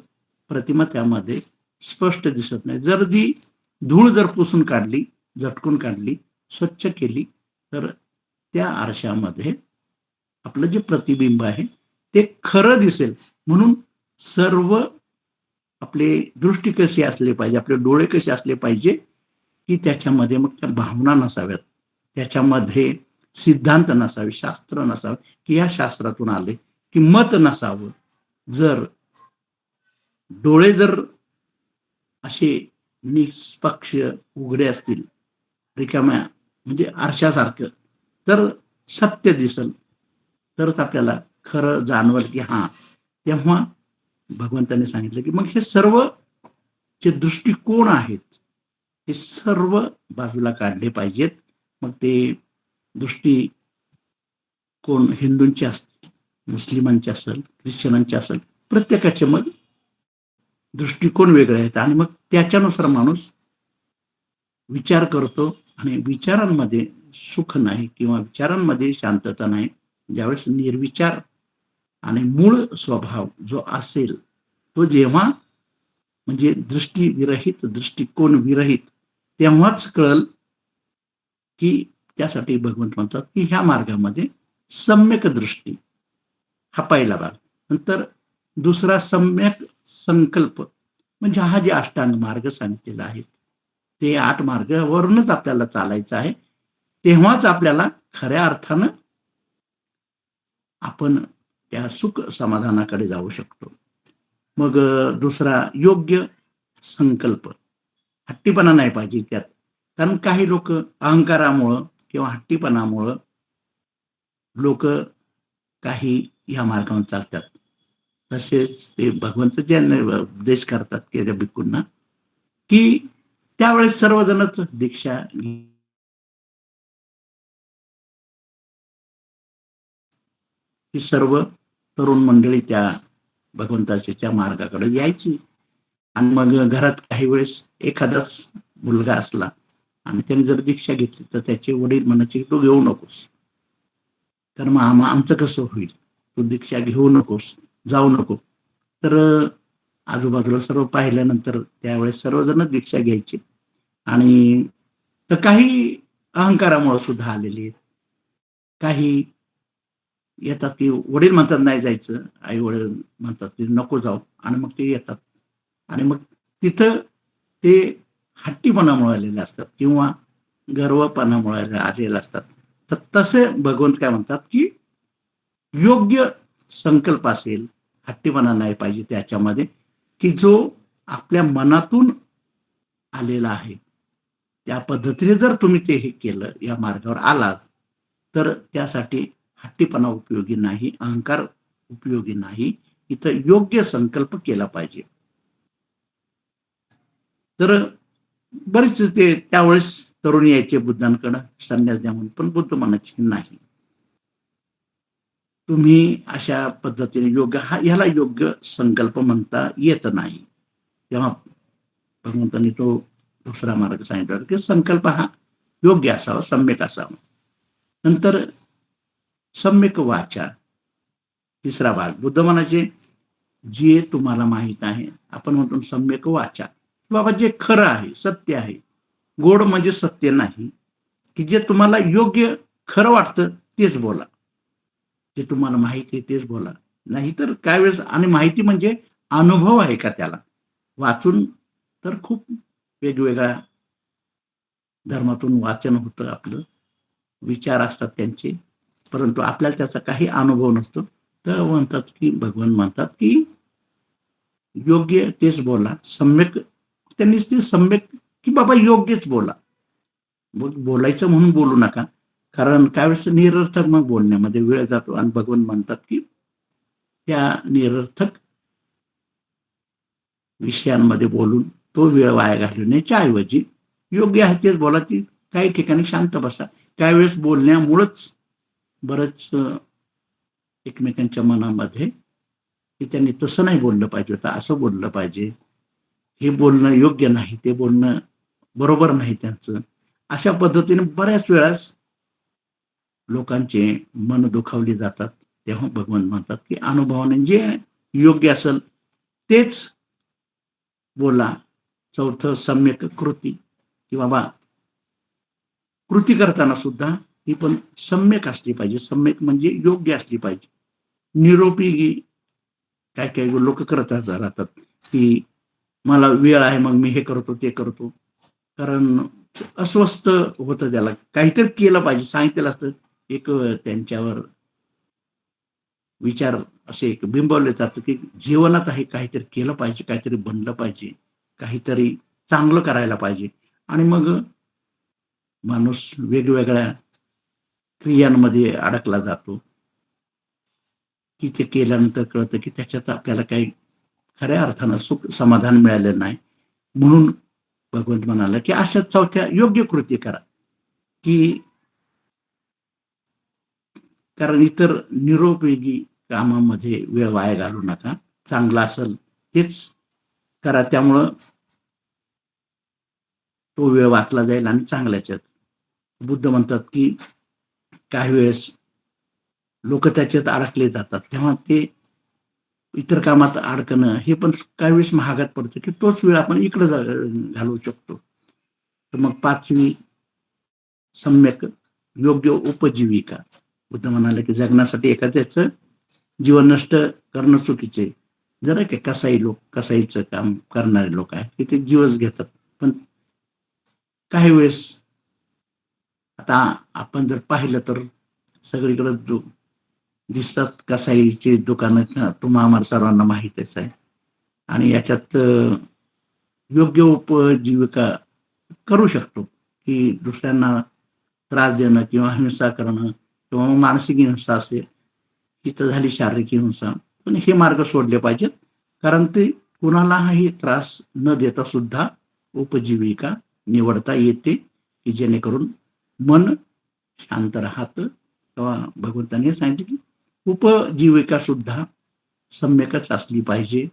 प्रतिमा त्यामध्ये स्पष्ट दिसत नाही. जर ती धूळ जर पुसून काढली, झटकून काढली, स्वच्छ केली, तर त्या आरशामध्ये आपलं जे प्रतिबिंब आहे ते खरं दिसेल. म्हणून सर्व आपले दृष्टी कशी असली पाहिजे, आपले डोळे कसे असले पाहिजे की त्याच्यामध्ये मग त्या भावना नसाव्यात, त्याच्यामध्ये सिद्धांत नसावे, शास्त्र नसावे की या शास्त्रातून आले की मत नसावं. जर डोळे जर असे निष्पक्ष उघडे असतील, रिकाम्या म्हणजे आरशासारखं, तर सत्य दिसल, तरच आपल्याला खरं जाणवल की हा. तेव्हा भगवंतांनी सांगितलं की मग हे सर्व जे दृष्टिकोन आहेत ते सर्व बाजूला काढले पाहिजेत. मग ते दृष्टिकोन हिंदूंचे असतील, मुस्लिमांचे असेल, ख्रिश्चनांचे असेल, प्रत्येकाचे मग दृष्टिकोन वेगळे आहेत आणि मग त्याच्यानुसार माणूस विचार करतो आणि विचारांमध्ये सुख नाही किंवा विचारांमध्ये शांतता नाही. ज्यावेळेस निर्विचार आणि मूळ स्वभाव जो असेल तो जेव्हा म्हणजे दृष्टीविरहित, दृष्टिकोन विरहित, तेव्हाच कळल की त्यासाठी भगवंत म्हणतात की ह्या मार्गामध्ये सम्यक दृष्टी हा पहिला भाग. नंतर दुसरा सम्यक संकल्प, म्हणजे हा जे अष्टांग मार्ग सांगितलेला आहे ते 8 मार्गावरूनच आपल्याला चालायचं आहे. तेव्हाच आपल्याला खऱ्या अर्थानं आपण त्या सुख समाधानाकडे जाऊ शकतो. मग दुसरा योग्य संकल्प, हट्टीपणा नाही पाहिजे त्यात. कारण काही लोक अहंकारामुळं किंवा हट्टीपणामुळं लोक काही ह्या मार्गावर चालतात. तसेच ते भगवंत ज्यांना उपदेश करतात की त्या भिक्खूंना की त्यावेळेस सर्वजणच दीक्षा ही सर्व तरुण मंडळी त्या भगवंताच्या मार्गाकडे यायची. आणि मग घरात काही वेळेस एखादाच मुलगा असला आणि त्याने जर दीक्षा घेतली तर त्याचे वडील म्हणायचे तू घेऊ नकोस, तर मग आमचं कसं होईल, तू दीक्षा घेऊ नकोस, जाऊ नको. तर आजूबाजूला सर्व पाहिल्यानंतर त्यावेळेस सर्वजण दीक्षा घ्यायची. आणि तर काही अहंकारामुळे सुद्धा आलेली आहेत, काही येतात की वडील म्हणतात नाही जायचं, आई वडील म्हणतात की नको जाऊ, आणि मग ते येतात. आणि मग तिथं ते हट्टीपणामुळे आलेले असतात किंवा गर्वपणामुळे आलेले असतात. तर तसे भगवंत काय म्हणतात की योग्य संकल्प असेल, हट्टीपणा नाही पाहिजे त्याच्यामध्ये, की जो आपल्या मनातून आलेला आहे त्या पद्धतीने जर तुम्ही ते हे केलं, या मार्गावर आलात, तर त्यासाठी हट्टीपणा उपयोगी नाही, अहंकार उपयोगी नाही. इथं योग्य संकल्प केला पाहिजे. तर बरेच ते त्यावेळेस तरुण यायचे बुद्धांकडं संन्यास द्या म्हणून, पण बुद्ध म्हणायचे नाही, तुम्ही अशा पद्धतीने योग्य ह्याला योग्य संकल्प म्हणता येत नाही. तेव्हा भगवंतांनी तो दुसरा मार्ग सांगितला की संकल्प हा योग्य असावा, सम्यक असावा. नंतर सम्यक वाचा, तिसरा भाग. बुद्ध म्हणायचे जे तुम्हाला माहित आहे, आपण म्हणतो सम्यक वाचा, बाबा जे खरं आहे, सत्य आहे. गोड म्हणजे सत्य नाही, की जे तुम्हाला योग्य खरं वाटतं तेच बोला, जे तुम्हाला माहिती आहे तेच बोला. नाहीतर काय वेळेस, आणि माहिती म्हणजे अनुभव आहे का त्याला, वाचून तर खूप वेगवेगळ्या धर्मातून वाचन होतं आपलं, विचार असतात त्यांचे, परंतु आपल्याला त्याचा काही अनुभव नसतो. तर म्हणतात की भगवान म्हणतात की योग्य तेच बोला, सम्यक. त्यांनीच ते सम्यक की बाबा योग्यच बोला. बोलायचं म्हणून बोलू नका, कारण काय वेळेस निरर्थक मग बोलण्यामध्ये वेळ जातो. आणि भगवान म्हणतात की त्या निरर्थक विषयांमध्ये बोलून तो वेळ वाया घालवण्याच्या ऐवजी योग्य आहे तेच बोला. ती काही ठिकाणी शांत बसा. काही वेळेस बोलण्यामुळंच बरंच एकमेकांच्या मनामध्ये की त्यांनी तसं नाही बोललं पाहिजे होतं, असं बोललं पाहिजे, हे बोलणं योग्य नाही, ते बोलणं बरोबर नाही त्यांचं, अशा पद्धतीने बऱ्याच वेळास लोकांचे मन दुखावली जातात. तेव्हा भगवान म्हणतात की अनुभवाने जे योग्य असेल तेच बोला. चौथं सम्यक कृती, की बाबा कृती करताना सुद्धा ती पण सम्यक असली पाहिजे. सम्यक म्हणजे योग्य असली पाहिजे. निरोपी काय काय लोक करत राहतात की मला वेळ आहे मग मी हे करतो ते करतो, कारण अस्वस्थ होतं, त्याला काहीतरी केलं पाहिजे सांगितलेलं असतं. एक त्यांच्यावर विचार असे एक बिंबवले जातं की जीवनात आहे काहीतरी केलं पाहिजे, काहीतरी बनलं पाहिजे, काहीतरी चांगलं करायला पाहिजे. आणि मग माणूस वेगवेगळ्या क्रियांमध्ये अडकला जातो, की ते केल्यानंतर कळतं की त्याच्यात आपल्याला काही खऱ्या अर्थानं सुख समाधान मिळालं नाही. म्हणून भगवंत म्हणाला की अशा चौथ्या योग्य कृती करा, की कारण इतर निरुपयोगी कामामध्ये वेळ वाया घालवू नका. चांगलं असेल तेच करा. त्यामुळं तो वेळ वाचला जाईल आणि चांगल्याच्यात. बुद्ध म्हणतात की काही वेळेस लोक त्याच्यात अडकले जातात, तेव्हा ते इतर कामात अडकणं हे पण काही वेळेस महागात पडतं, की तोच वेळ आपण इकडे घालवू शकतो. तर मग 5वी सम्यक योग्य उपजीविका. बुद्ध म्हणाले की जगण्यासाठी एखाद्याचं जीवन नष्ट करणं चुकीचे आहे. जरा की कसाईचं काम करणारे लोक आहेत की ते जीवच घेतात. पण काही वेळेस आता आपण जर पाहिलं तर सगळीकडे दिसतात कसाईची दुकानं, तुम्हा आम्हाला सर्वांना माहीतच आहे. आणि याच्यात योग्य उपजीविका करू शकतो, की दुसऱ्यांना त्रास देणं किंवा हिंसा करणं किंवा मानसिक हिंसा असेल, तिथं झाली शारीरिक हिंसा. पण हे मार्ग सोडले पाहिजेत, कारण ते कुणालाही त्रास न देता सुद्धा उपजीविका निवडता येते, की जेणेकरून मन शांत राहतं. किंवा भगवंतांनी सांगितलं की उपजीविका सुद्धा सम्यकच असली पाहिजे.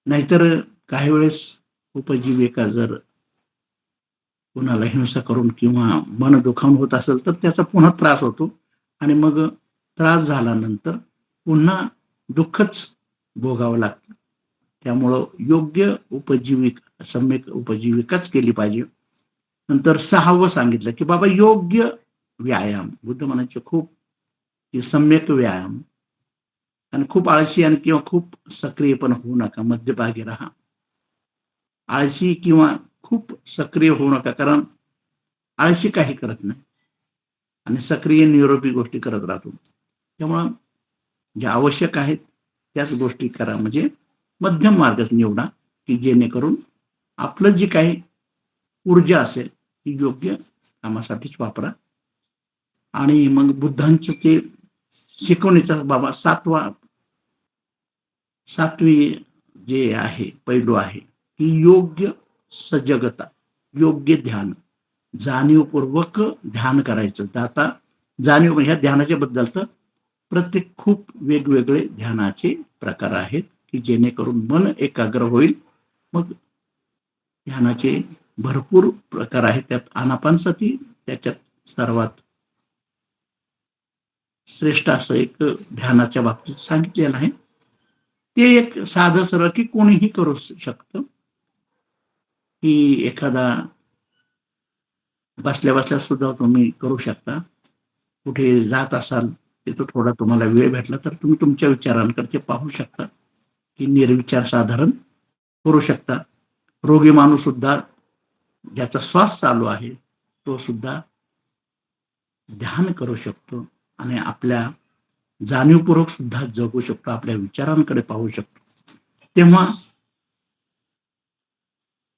नाहीतर काही वेळेस उपजीविका जर कुणाला हिंसा करून किंवा मन दुखावून होत असेल तर त्याचा पुन्हा त्रास होतो. आणि मग त्रास झाल्यानंतर पुन्हा दुःखच भोगावं लागतं. त्यामुळं योग्य उपजीविका, सम्यक उपजीविकाच केली पाहिजे. नंतर 6वं सांगितलं की बाबा योग्य व्यायाम. बुद्ध म्हणायचे खूप की सम्यक व्यायाम. आणि खूप आळशी आणि किंवा खूप सक्रिय पण होऊ नका, मध्यभागी राहा. आळशी किंवा खूप सक्रिय होऊ नका, कारण आळशी काही करत नाही आणि सक्रिय निरोगी गोष्टी करत राहतो. त्यामुळं ज्या आवश्यक आहेत त्याच गोष्टी करा, म्हणजे मध्यम मार्गच निवडा, की जेणेकरून आपलं जी काही ऊर्जा असेल ती योग्य कामासाठीच वापरा. आणि मग बुद्धांचं ते शिकवणीचा बाबा 7वी जे आहे पैलू आहे की योग्य सजगता, योग्य ध्यान, जाणीवपूर्वक ध्यान करायचं. तर आता जाणीव ह्या ध्यानाच्या बद्दल तर प्रत्येक खूप वेगवेगळे ध्यानाचे प्रकार आहेत, की जेणेकरून मन एकाग्र होईल. मग ध्यानाचे भरपूर प्रकार आहेत. त्यात आनापानसती त्याच्यात सर्वात श्रेष्ठ असं एक ध्यानाच्या बाबतीत सांगितलेलं आहे. ते एक साधं सरळ की कोणीही करू शकतं, की एखादा बसल्या बसल्या सुद्धा तुम्ही करू शकता. कुठे जात असाल तिथं थोडा तुम्हाला वेळ भेटला तर तुम्ही तुमच्या विचारांकडे पाहू शकता, की निर्विचार साधारण करू शकता. रोगी माणूस सुद्धा ज्याचा श्वास चालू आहे तो सुद्धा ध्यान करू शकतो आणि आपल्या जाणीवपूर्वक सुद्धा जगू शकतो, आपल्या विचारांकडे पाहू शकतो. तेव्हा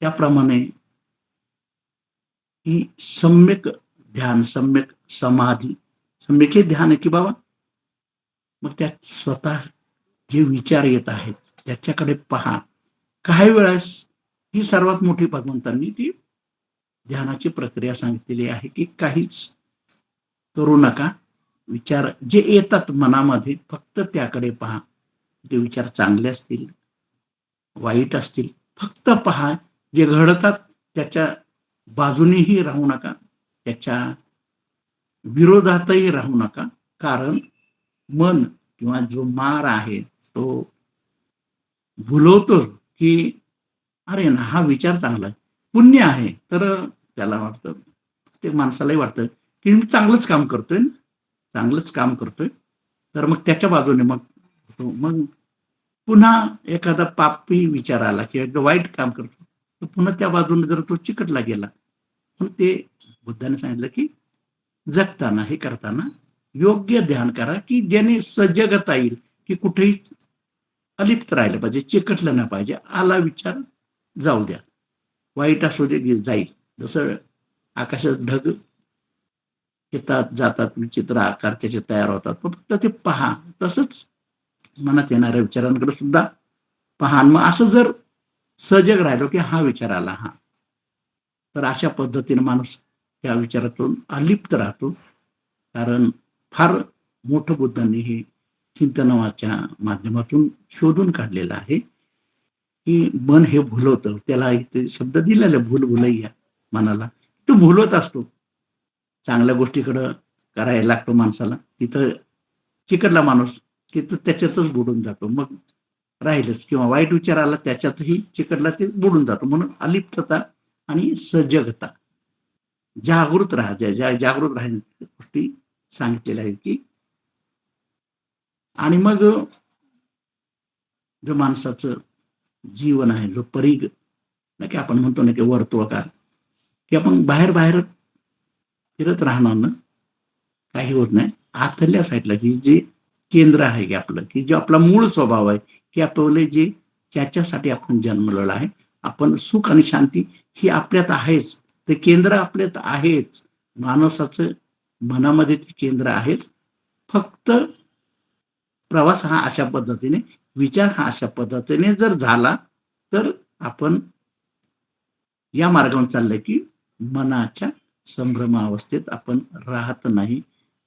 त्याप्रमाणे ही सम्यक ध्यान, सम्यक समाधी, सम्यक हे ध्यान आहे की बाबा मग त्यात स्वतः जे विचार येत आहेत त्याच्याकडे पहा. काही वेळेस ही सर्वात मोठी भगवंतांनी ती ध्यानाची प्रक्रिया सांगितलेली आहे, की काहीच करू नका. विचार जे येतात मनामध्ये फक्त त्याकडे पहा. ते विचार चांगले असतील, वाईट असतील, फक्त पहा. जे घडतात त्याच्या बाजूनेही राहू नका, त्याच्या विरोधातही राहू नका. कारण मन किंवा जो मार आहे तो भुलवतो की अरे ना हा विचार चांगला आहे, पुण्य आहे. तर त्याला वाटतं, ते माणसालाही वाटतं की मी चांगलंच काम करतोय ना, चांगलंच काम करतोय. तर मग त्याच्या बाजूने मग पुन्हा एखादा पापी विचार आला किंवा एकदा वाईट काम करतो तर पुन्हा त्या बाजूने जर तो चिकटला गेला. पण ते बुद्धाने सांगितलं की जगताना हे करताना योग्य ध्यान करा की ज्याने सजगता येईल, की कुठेही अलिप्त राहिलं पाहिजे, चिकटलं नाही पाहिजे. आला विचार जाऊ द्या, वाईट असू दे जाईल. जसं आकाशात ढग येतात जातात, विचित्र आकार त्याचे तयार होतात, पण फक्त ते पहा. तसंच मनात येणाऱ्या विचारांकडे सुद्धा पहा. मग असं जर सजग राहिलो की हा विचार आला, हा, तर अशा पद्धतीने माणूस त्या विचारातून अलिप्त राहतो. कारण फार मोठं बुद्धांनी हे चिंतनाच्या माध्यमातून शोधून काढलेलं आहे की मन हे भुलवतं. त्याला इथे शब्द दिलेला भूल भुलैया, मनाला तो भुलवत असतो. चांगल्या गोष्टीकडं करायला लागतो माणसाला, तिथं चिकटला माणूस की तो त्याच्यातच बुडून जातो, मग राहिलच. किंवा वाईट विचार आला त्याच्यातही चिकटला, ते बुडून जातो. म्हणून अलिप्तता आणि सजगता, जागृत राहा. ज्या जागृत राहण्याच्या गोष्टी सांगितलेल्या आहेत की. आणि मग जो माणसाचं जीवन आहे, जो परीघ नाही की आपण म्हणतो ना की वर्तुळाकार, की आपण बाहेर बाहेर फिरत राहणार ना, काही होत नाही. आतल्या साईडला की जे केंद्र आहे की आपलं, की जो आपला मूळ स्वभाव आहे, की आपले जे ज्याच्यासाठी आपण जन्मलेला आहे, आपण सुख आणि शांती ही आपल्यात आहेच. ते केंद्र आपल्यात आहेच. माणसाचं मनामध्ये ते केंद्र आहेच. फक्त प्रवास हा अशा पद्धतीने, विचार हा अशा पद्धतीने जर झाला तर आपण या मार्गावर चाललंय की मनाच्या संभ्रमावस्थेत आपण राहत नाही.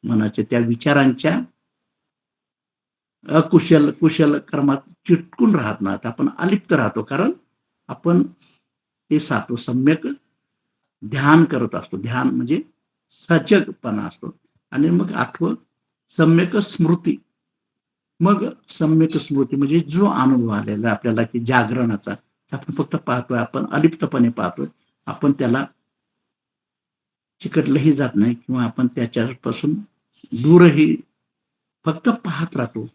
मनाच्या त्या विचारांच्या कुशल कर्मात चिटकून राहत नाहीत. आपण अलिप्त राहतो, कारण आपण ते साधतो, सम्यक ध्यान करत असतो. ध्यान म्हणजे सजगपणा असतो. आणि मग आठवं सम्यक स्मृती. मग सम्यक स्मृती म्हणजे जो अनुभव आलेला आपल्याला की जागरणाचा, आपण फक्त पाहतोय, आपण अलिप्तपणे पाहतोय, आपण त्याला चिकटलंही जात नाही किंवा आपण त्याच्यापासून दूरही, फक्त पाहत राहतो.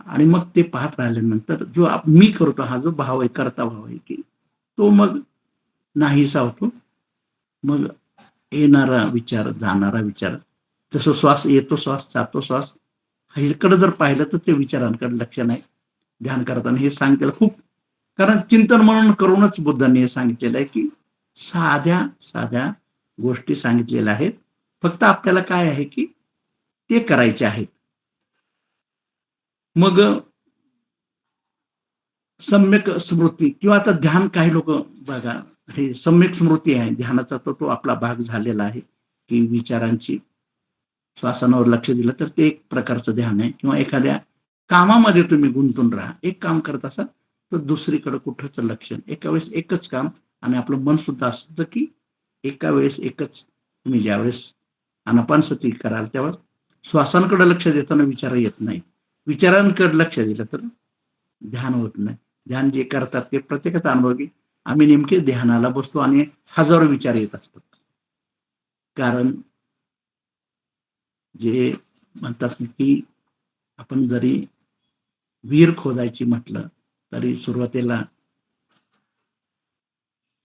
आणि मग ते पाहत राहिल्यानंतर जो मी करतो, हा जो भाव आहे, करता भाव आहे, की तो मग नाहीसा होतो. मग येणारा विचार, जाणारा विचार, जसं श्वास येतो, श्वास जातो, श्वास ह्याकडे जर पाहिलं तर ते विचारांकडे लक्ष नाही. ध्यान करताना हे सांगितलं खूप, कारण चिंतन म्हणून करूनच बुद्धांनी हे सांगितलेलं आहे की साध्या साध्या गोष्टी सांगितलेल्या आहेत. फक्त आपल्याला काय आहे की ते करायचे आहेत. मग सम्यक स्मृती किंवा आता ध्यान, काही लोक बघा, हे सम्यक स्मृती आहे ध्यानाचा, तर तो आपला भाग झालेला आहे की विचारांची श्वासांवर लक्ष दिलं तर ते एक प्रकारचं ध्यान आहे. किंवा एखाद्या कामामध्ये तुम्ही गुंतून राहा, एक काम करत असाल तर दुसरीकडे कुठंच लक्ष, एका वेळेस एकच काम. आणि आपलं मन सुद्धा असतं की एका वेळेस एकच. तुम्ही ज्यावेळेस आनापानसती कराल तेव्हा श्वासांकडे लक्ष देताना विचार येत नाही. विचारांकडे लक्ष दिलं तर ध्यान होत नाही. ध्यान जे करतात ते प्रत्येकाचा अनुभव की आम्ही नेमके ध्यानाला बसतो आणि हजारो विचार येत असतात. कारण जे म्हणतात की आपण जरी विहीर खोदायची म्हटलं तरी सुरुवातीला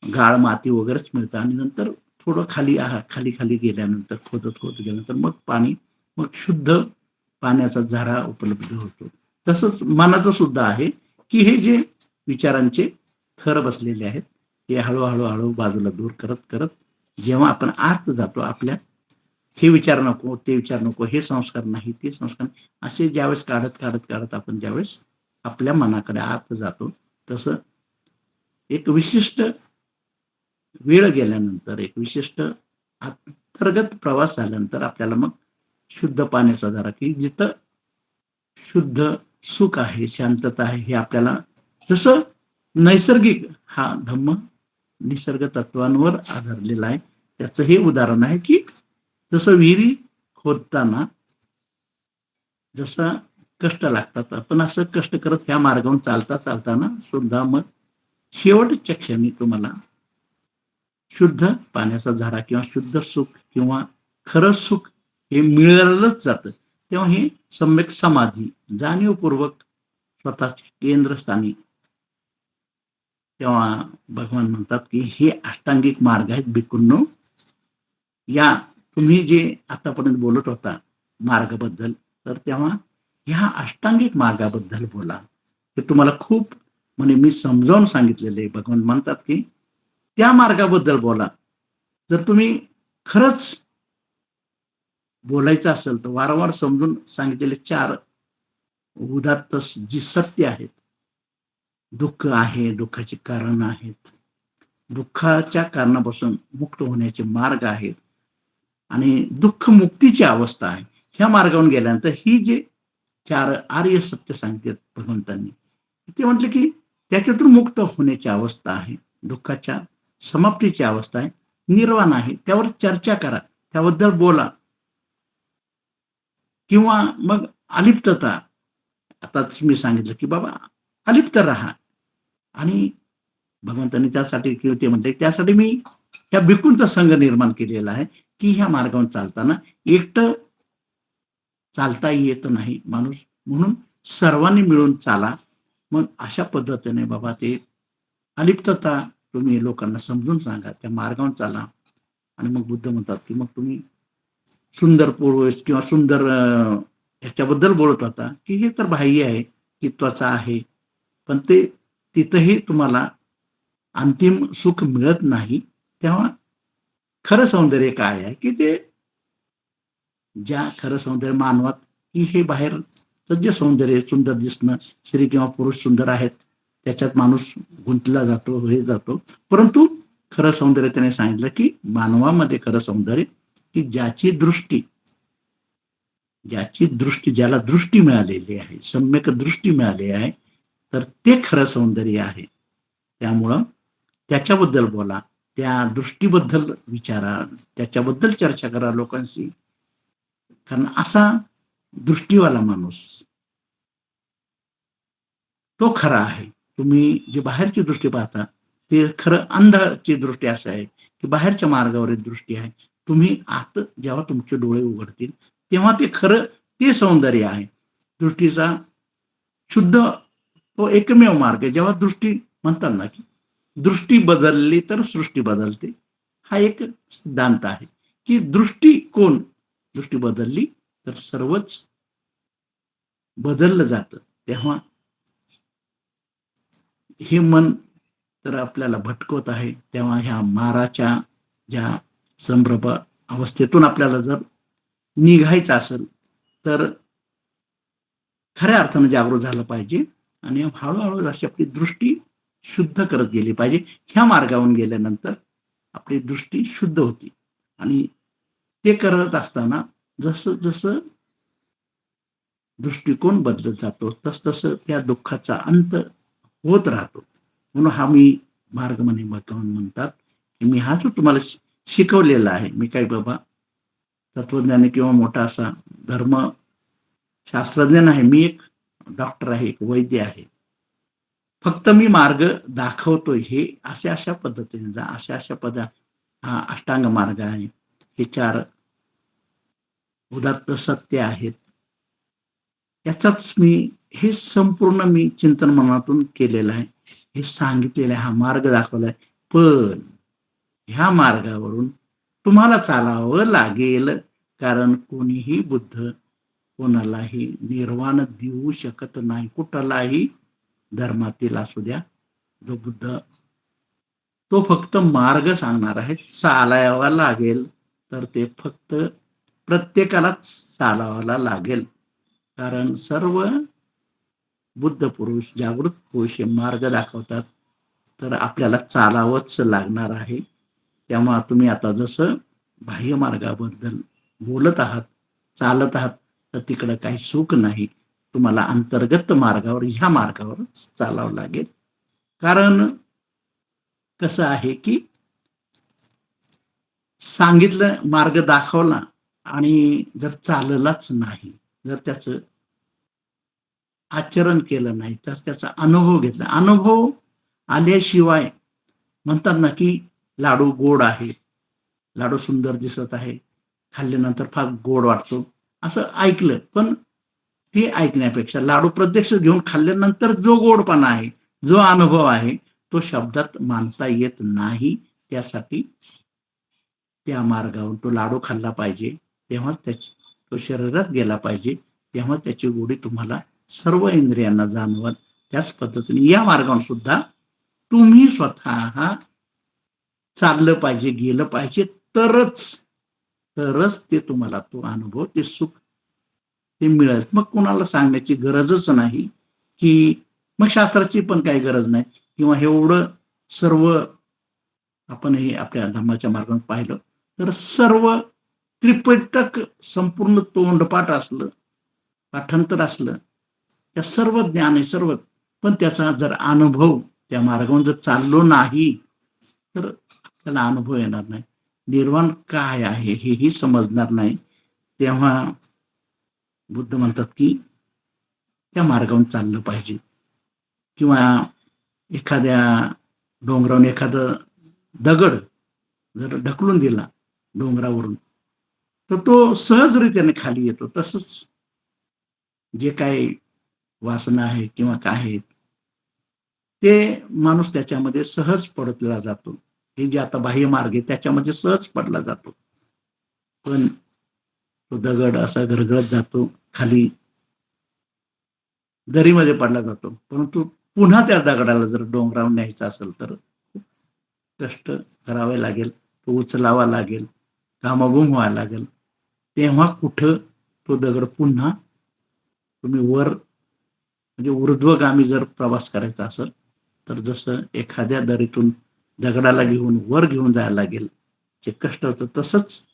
गाळ माती वगैरेच मिळतं, आणि नंतर थोडं खाली खाली गेल्यानंतर, खोदत गेल्यानंतर मग पाणी, मग शुद्ध पाण्याचा झरा उपलब्ध होतो. तसंच मनाचं सुद्धा आहे की हे जे विचारांचे थर बसलेले आहेत हे हळूहळू बाजूला दूर करत करत जेव्हा आपण आत जातो, आपल्या हे विचार नको, ते विचार नको, हे संस्कार नाही, ते संस्कार नाही, असे ज्यावेळेस काढत आपण ज्यावेळेस आपल्या मनाकडे आत जातो, तसं एक विशिष्ट वेळ गेल्यानंतर, एक विशिष्ट अंतर्गत प्रवास झाल्यानंतर आपल्याला मग शुद्ध पाण्याचा झरा, की जिथं शुद्ध सुख आहे, शांतता आहे, हे आपल्याला जसं नैसर्गिक, हा धम्म निसर्ग तत्वांवर आधारलेला आहे. त्याचं हे उदाहरण आहे की जसं विहिरी खोदताना जसं कष्ट लागतात, आपण असं कष्ट करत ह्या मार्गावरून चालताना सुद्धा मग शेवटच्या क्षणी तुम्हाला शुद्ध पाण्याचा झरा किंवा शुद्ध सुख किंवा खरं सुख हे मिळालंच जातं. तेव्हा हे सम्यक समाधी, जाणीवपूर्वक स्वतःच्या केंद्रस्थानी, तेव्हा भगवान म्हणतात की हे अष्टांगिक मार्ग आहेत भिक्खूंनो. या तुम्ही जे आतापर्यंत बोलत होता मार्गाबद्दल, तर तेव्हा ह्या अष्टांगिक मार्गाबद्दल बोला. ते तुम्हाला खूप म्हणजे मी समजावून सांगितलेलं आहे. भगवान म्हणतात की त्या मार्गाबद्दल बोला. जर तुम्ही खरंच बोलायचं असेल तर वारंवार समजून सांगितलेले 4 उदात्त जी सत्य आहेत. दुःख आहे, दुःखाची कारण आहेत. दुःखाच्या कारणापासून मुक्त होण्याचे मार्ग आहेत आणि दुःख मुक्तीची अवस्था आहे. ह्या मार्गावरून गेल्यानंतर ही जे 4 आर्य सत्य सांगतात भगवंतांनी, ते म्हटले की त्याच्यातून मुक्त होण्याची अवस्था आहे. दुःखाच्या समाप्तीची अवस्था आहे. निर्वाण आहे. त्यावर चर्चा करा. त्याबद्दल बोला. किंवा मग अलिप्तता. आताच मी सांगितलं की बाबा अलिप्त राहा आणि भगवंतांनी त्यासाठी किंवा ते म्हणते त्यासाठी मी ह्या भिक्खूंचा संघ निर्माण केलेला आहे की ह्या मार्गावर चालताना एकटं चालता येत नाही माणूस, म्हणून सर्वांनी मिळून चाला. मग अशा पद्धतीने बाबा ते अलिप्तता तुम्ही लोकांना समजून सांगा, त्या मार्गावर चाला. आणि मग बुद्ध म्हणतात की मग तुम्ही सुंदर पुरुष किंवा सुंदर ह्याच्याबद्दल बोलत होता की हे तर बाह्य आहे, की त्वचा आहे, पण ते तिथंही तुम्हाला अंतिम सुख मिळत नाही. तेव्हा खरं सौंदर्य काय आहे की ते ज्या खरं सौंदर्य मानवात की हे बाहेरचं जे सौंदर्य सुंदर दिसणं, स्त्री किंवा पुरुष सुंदर आहेत त्याच्यात माणूस गुंतला जातो, हे जातो. परंतु खरं सौंदर्य त्याने सांगितलं की मानवामध्ये खरं सौंदर्य की ज्याची दृष्टी ज्याला दृष्टी मिळालेली आहे, सम्यक दृष्टी मिळाली आहे, तर ते खरं सौंदर्य आहे. त्यामुळं त्याच्याबद्दल बोला, त्या दृष्टीबद्दल विचारा, त्याच्याबद्दल चर्चा करा लोकांशी. कारण असा दृष्टीवाला माणूस तो खरा आहे. तुम्ही जी बाहेरची दृष्टी पाहता ते खरं अंधाची दृष्टी असं आहे की बाहेरच्या मार्गावरील दृष्टी आहे. तुम्ही आत जेव्हा तुमचे डोळे उघडतील तेव्हा ते खरं ते सौंदर्य आहे. दृष्टीचा शुद्ध तो एकमेव मार्ग आहे. जेव्हा दृष्टी म्हणतात ना की दृष्टी बदलली तर सृष्टी बदलते, हा एक सिद्धांत आहे की दृष्टी बदलली तर सर्वच बदललं जातं. तेव्हा हे मन तर आपल्याला भटकवत आहे, तेव्हा ह्या माराच्या ज्या संभ्रम अवस्थेतून आपल्याला जर निघायचं असेल तर खऱ्या अर्थानं जागृत झालं पाहिजे आणि हळूहळू अशी आपली दृष्टी शुद्ध करत गेली पाहिजे. ह्या मार्गावरून गेल्यानंतर आपली दृष्टी शुद्ध होती आणि ते करत असताना जसं जसं दृष्टिकोन बदलत जातो तसतसं त्या दुःखाचा अंत होत राहतो. म्हणून हा मी मार्ग म्हणे भगवान म्हणतात की मी हा जो तुम्हाला शिकवलेला आहे, मी काही बाबा तत्वज्ञानी किंवा मोठा असा धर्मशास्त्रज्ञ नाही, मी एक डॉक्टर आहे, एक वैद्य आहे. फक्त मी मार्ग दाखवतोय. हे अशा पद्धतीने जा, अशा हा अष्टांग मार्ग आहे. हे 4 उदात्त सत्य आहेत. याचाच मी हे संपूर्ण मी चिंतन मनातून केलेलं आहे. हे सांगितलेलं आहे, हा मार्ग दाखवलाय. पण ह्या मार्गावरून तुम्हाला चालावं लागेल, कारण कोणीही बुद्ध कोणालाही निर्वाण देऊ शकत नाही. कुठलाही धर्मातील असू द्या, जो बुद्ध तो फक्त मार्ग सांगणार आहे. चालावा लागेल तर ते फक्त प्रत्येकालाच चालावाला लागेल, कारण सर्व बुद्ध पुरुष, जागृत पुरुष हे मार्ग दाखवतात, तर आपल्याला चालावंच लागणार आहे. तेव्हा तुम्ही आता जसं बाह्य मार्गाबद्दल बोलत आहात, चालत आहात, तर तिकडं काही सुख नाही. तुम्हाला अंतर्गत मार्गावर, ह्या मार्गावर चालावं लागेल. कारण कसं आहे की सांगितलं, मार्ग दाखवला आणि जर चाललाच नाही, जर त्याचं आचरण केलं नाही, तर त्याचा अनुभव घेतला, अनुभव आल्याशिवाय म्हणतात ना की लाडू गोड आहे, लाडू सुंदर दिसत आहे, खाल्ल्यानंतर फार गोड वाटतो, असं ऐकलं. पण ते ऐकण्यापेक्षा लाडू प्रत्यक्ष घेऊन खाल्ल्यानंतर जो गोडपणा आहे, जो अनुभव आहे, तो शब्दात मांडता येत नाही. त्यासाठी त्या मार्गावरून तो लाडू खाल्ला पाहिजे, तेव्हाच त्याची तो शरीरात गेला पाहिजे, तेव्हा त्याची गोडी तुम्हाला सर्व इंद्रियांना जाणवत. त्याच पद्धतीने या मार्गावर सुद्धा तुम्ही स्वतः चाललं पाहिजे, गेलं पाहिजे, तरच तरच ते तुम्हाला तो अनुभव, ते सुख ते मिळेल. मग कोणाला सांगण्याची गरजच नाही, की मग शास्त्राची पण काही गरज नाही, किंवा एवढं सर्व आपण हे आपल्या धम्माच्या मार्गाने पाहिलं तर सर्व त्रिपिटक संपूर्ण तोंडपाठ असलं, पाठांतर असलं, त्या सर्व ज्ञान आहे सर्व, पण त्याचा जर अनुभव त्या मार्गावर जर चाललो नाही तर त्याला अनुभव येणार नाही. निर्वाण काय आहे हेही समजणार नाही. तेव्हा बुद्ध म्हणतात की त्या मार्गावर चाललं पाहिजे. किंवा एखाद्या डोंगरावरून एखादं दगड जर ढकलून दिला डोंगरावरून, तर तो सहजरित्याने खाली येतो. तसंच जे काही वासना आहे किंवा काय आहे ते माणूस त्याच्यामध्ये सहज पडतला जातो. हे जे आता बाह्य मार्ग आहे त्याच्यामध्ये सहज पडला जातो, पण तो दगड असा गरगळत जातो, खाली दरीमध्ये पडला जातो. परंतु पुन्हा त्या दगडाला जर डोंगरावर न्यायचं असेल तर कष्ट करावे लागेल, तो उचलावा लागेल, कामागुम व्हायला लागेल. तेव्हा कुठं तो दगड पुन्हा तुम्ही वर, म्हणजे ऊर्ध्वगामी जर प्रवास करायचा असेल तर जसं एखाद्या दरीतून दगडाला घेऊन वर घेऊन जायला लागेल, जे कष्ट होतं, तसंच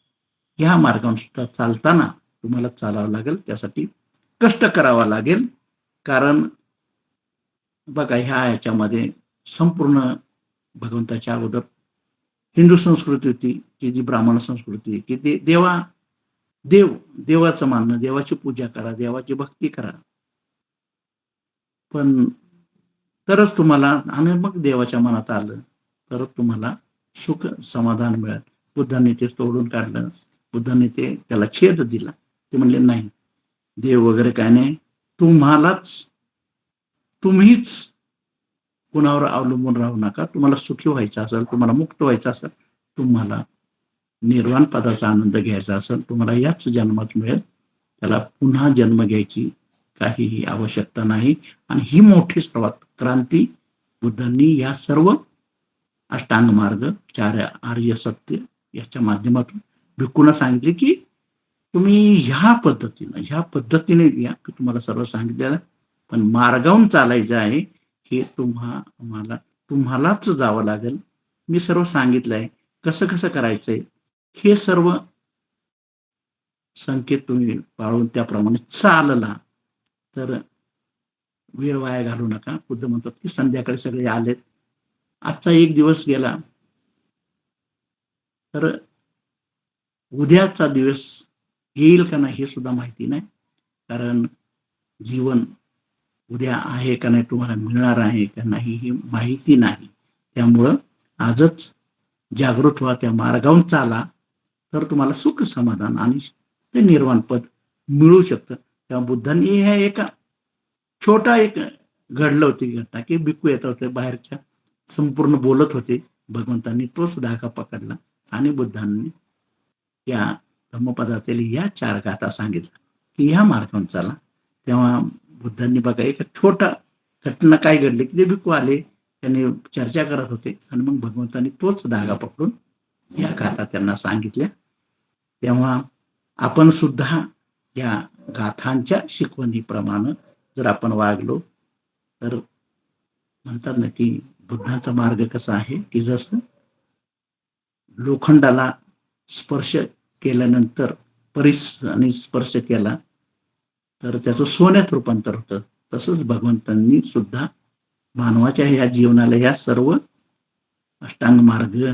ह्या मार्गावर सुद्धा चालताना तुम्हाला चालावं लागेल. त्यासाठी कष्ट करावा लागेल. कारण बघा, ह्याच्यामध्ये संपूर्ण भगवंताच्या अगोदर हिंदू संस्कृती होती, की जी ब्राह्मण संस्कृती, की ते देवाचं मानणं, देवाची पूजा करा, देवाची भक्ती करा, पण तरच तुम्हाला, आणि मग देवाच्या मनात आलं तर तुम्हाला सुख समाधान मिळेल. बुद्धांनी ते तोडून काढलं, बुद्धांनी त्याला छेद दिला. ते म्हणले नाही, देव वगैरे काय नाही, तुम्हीच कुणावर अवलंबून राहू नका. तुम्हाला सुखी व्हायचं असेल, तुम्हाला मुक्त व्हायचं असेल, तुम्हाला निर्वाण पदाचा आनंद घ्यायचा असेल, तुम्हाला याच जन्मात मिळेल. त्याला पुन्हा जन्म घ्यायची काहीही आवश्यकता नाही. आणि ही मोठी सर्वात क्रांती बुद्धांनी या सर्व अष्टांग मार्ग, 4 आर्य सत्य याच्या माध्यमातून भिक्खूंना सांगितले, की तुम्ही ह्या पद्धतीने या, की तुम्हाला सर्व सांगितलेलं, पण मार्गावरून चालायचं आहे हे तुम्हालाच जावं लागेल. मी सर्व सांगितलंय, कसं कसं करायचंय हे सर्व संकेत तुम्ही पाळून त्याप्रमाणे चालला तर वेळ वाया घालू नका. बुद्ध म्हणतात की संध्याकाळी सगळे आलेत, आजचा एक दिवस गेला तर उद्याचा दिवस येईल का नाही हे सुद्धा माहिती नाही. कारण जीवन उद्या आहे का नाही, तुम्हाला मिळणार आहे का नाही ही माहिती नाही. त्यामुळं आजच जागृत व्हा, त्या मार्गावरून चाला, तर तुम्हाला सुख समाधान आणि ते निर्वाण पद मिळू शकतं. तेव्हा बुद्धांनी ह्या एक घडलं होती घटना, की भिक्खू येत होते बाहेरच्या, संपूर्ण बोलत होते. भगवंतांनी तोच धागा पकडला आणि बुद्धांनी या धम्मपदातील या 4 गाथा सांगितल्या, की ह्या मार्गावरून चाला. तेव्हा बुद्धांनी बघा, एक छोटा घटना काय घडली, की ते भिक्खू आले, त्यांनी चर्चा करत होते, आणि मग भगवंतांनी तोच धागा पकडून या गाथा त्यांना सांगितल्या. तेव्हा आपण सुद्धा या गाथांच्या शिकवणीप्रमाणे जर आपण वागलो तर म्हणतात ना, की बुद्धांचा मार्ग कसा आहे, की जसं लोखंडाला स्पर्श केल्यानंतर आणि स्पर्श केला तर त्याचं सोन्यात रूपांतर होतं, तसंच भगवंतांनी सुद्धा मानवाच्या ह्या जीवनाला ह्या सर्व अष्टांग मार्ग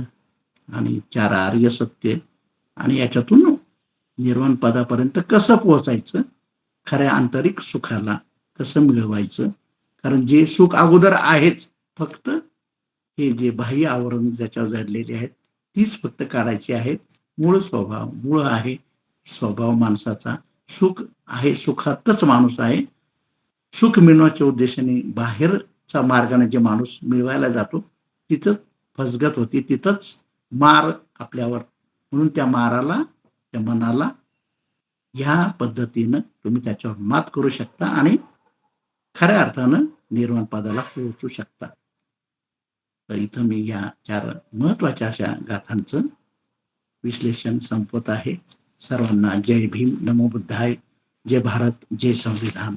आणि 4 आर्य सत्य आणि याच्यातून निर्वाण पदापर्यंत कसं पोहोचायचं, खऱ्या आंतरिक सुखाला कसं मिळवायचं. कारण जे सुख अगोदर आहेच, फक्त हे जे बाह्य आवरण ज्याच्यावर जडलेले आहेत तीच फक्त काढायची आहेत. मूळ आहे स्वभाव माणसाचा, सुख आहे, सुखातच माणूस आहे. सुख मिळवण्याच्या उद्देशाने बाहेरच्या मार्गाने जे माणूस मिळवायला जातो तिथंच फसगत होती, तिथंच मार आपल्यावर. म्हणून त्या माराला, त्या मनाला ह्या पद्धतीनं तुम्ही त्याच्यावर मात करू शकता आणि खऱ्या अर्थानं निर्वाण पदाला पोहोचू शकता. तर इथं मी या 4 महत्वाच्या अशा गाथांचं विश्लेषण संपवत आहे. सर्वांना जय भीम, नमो बुद्धाय, जय भारत, जय संविधान.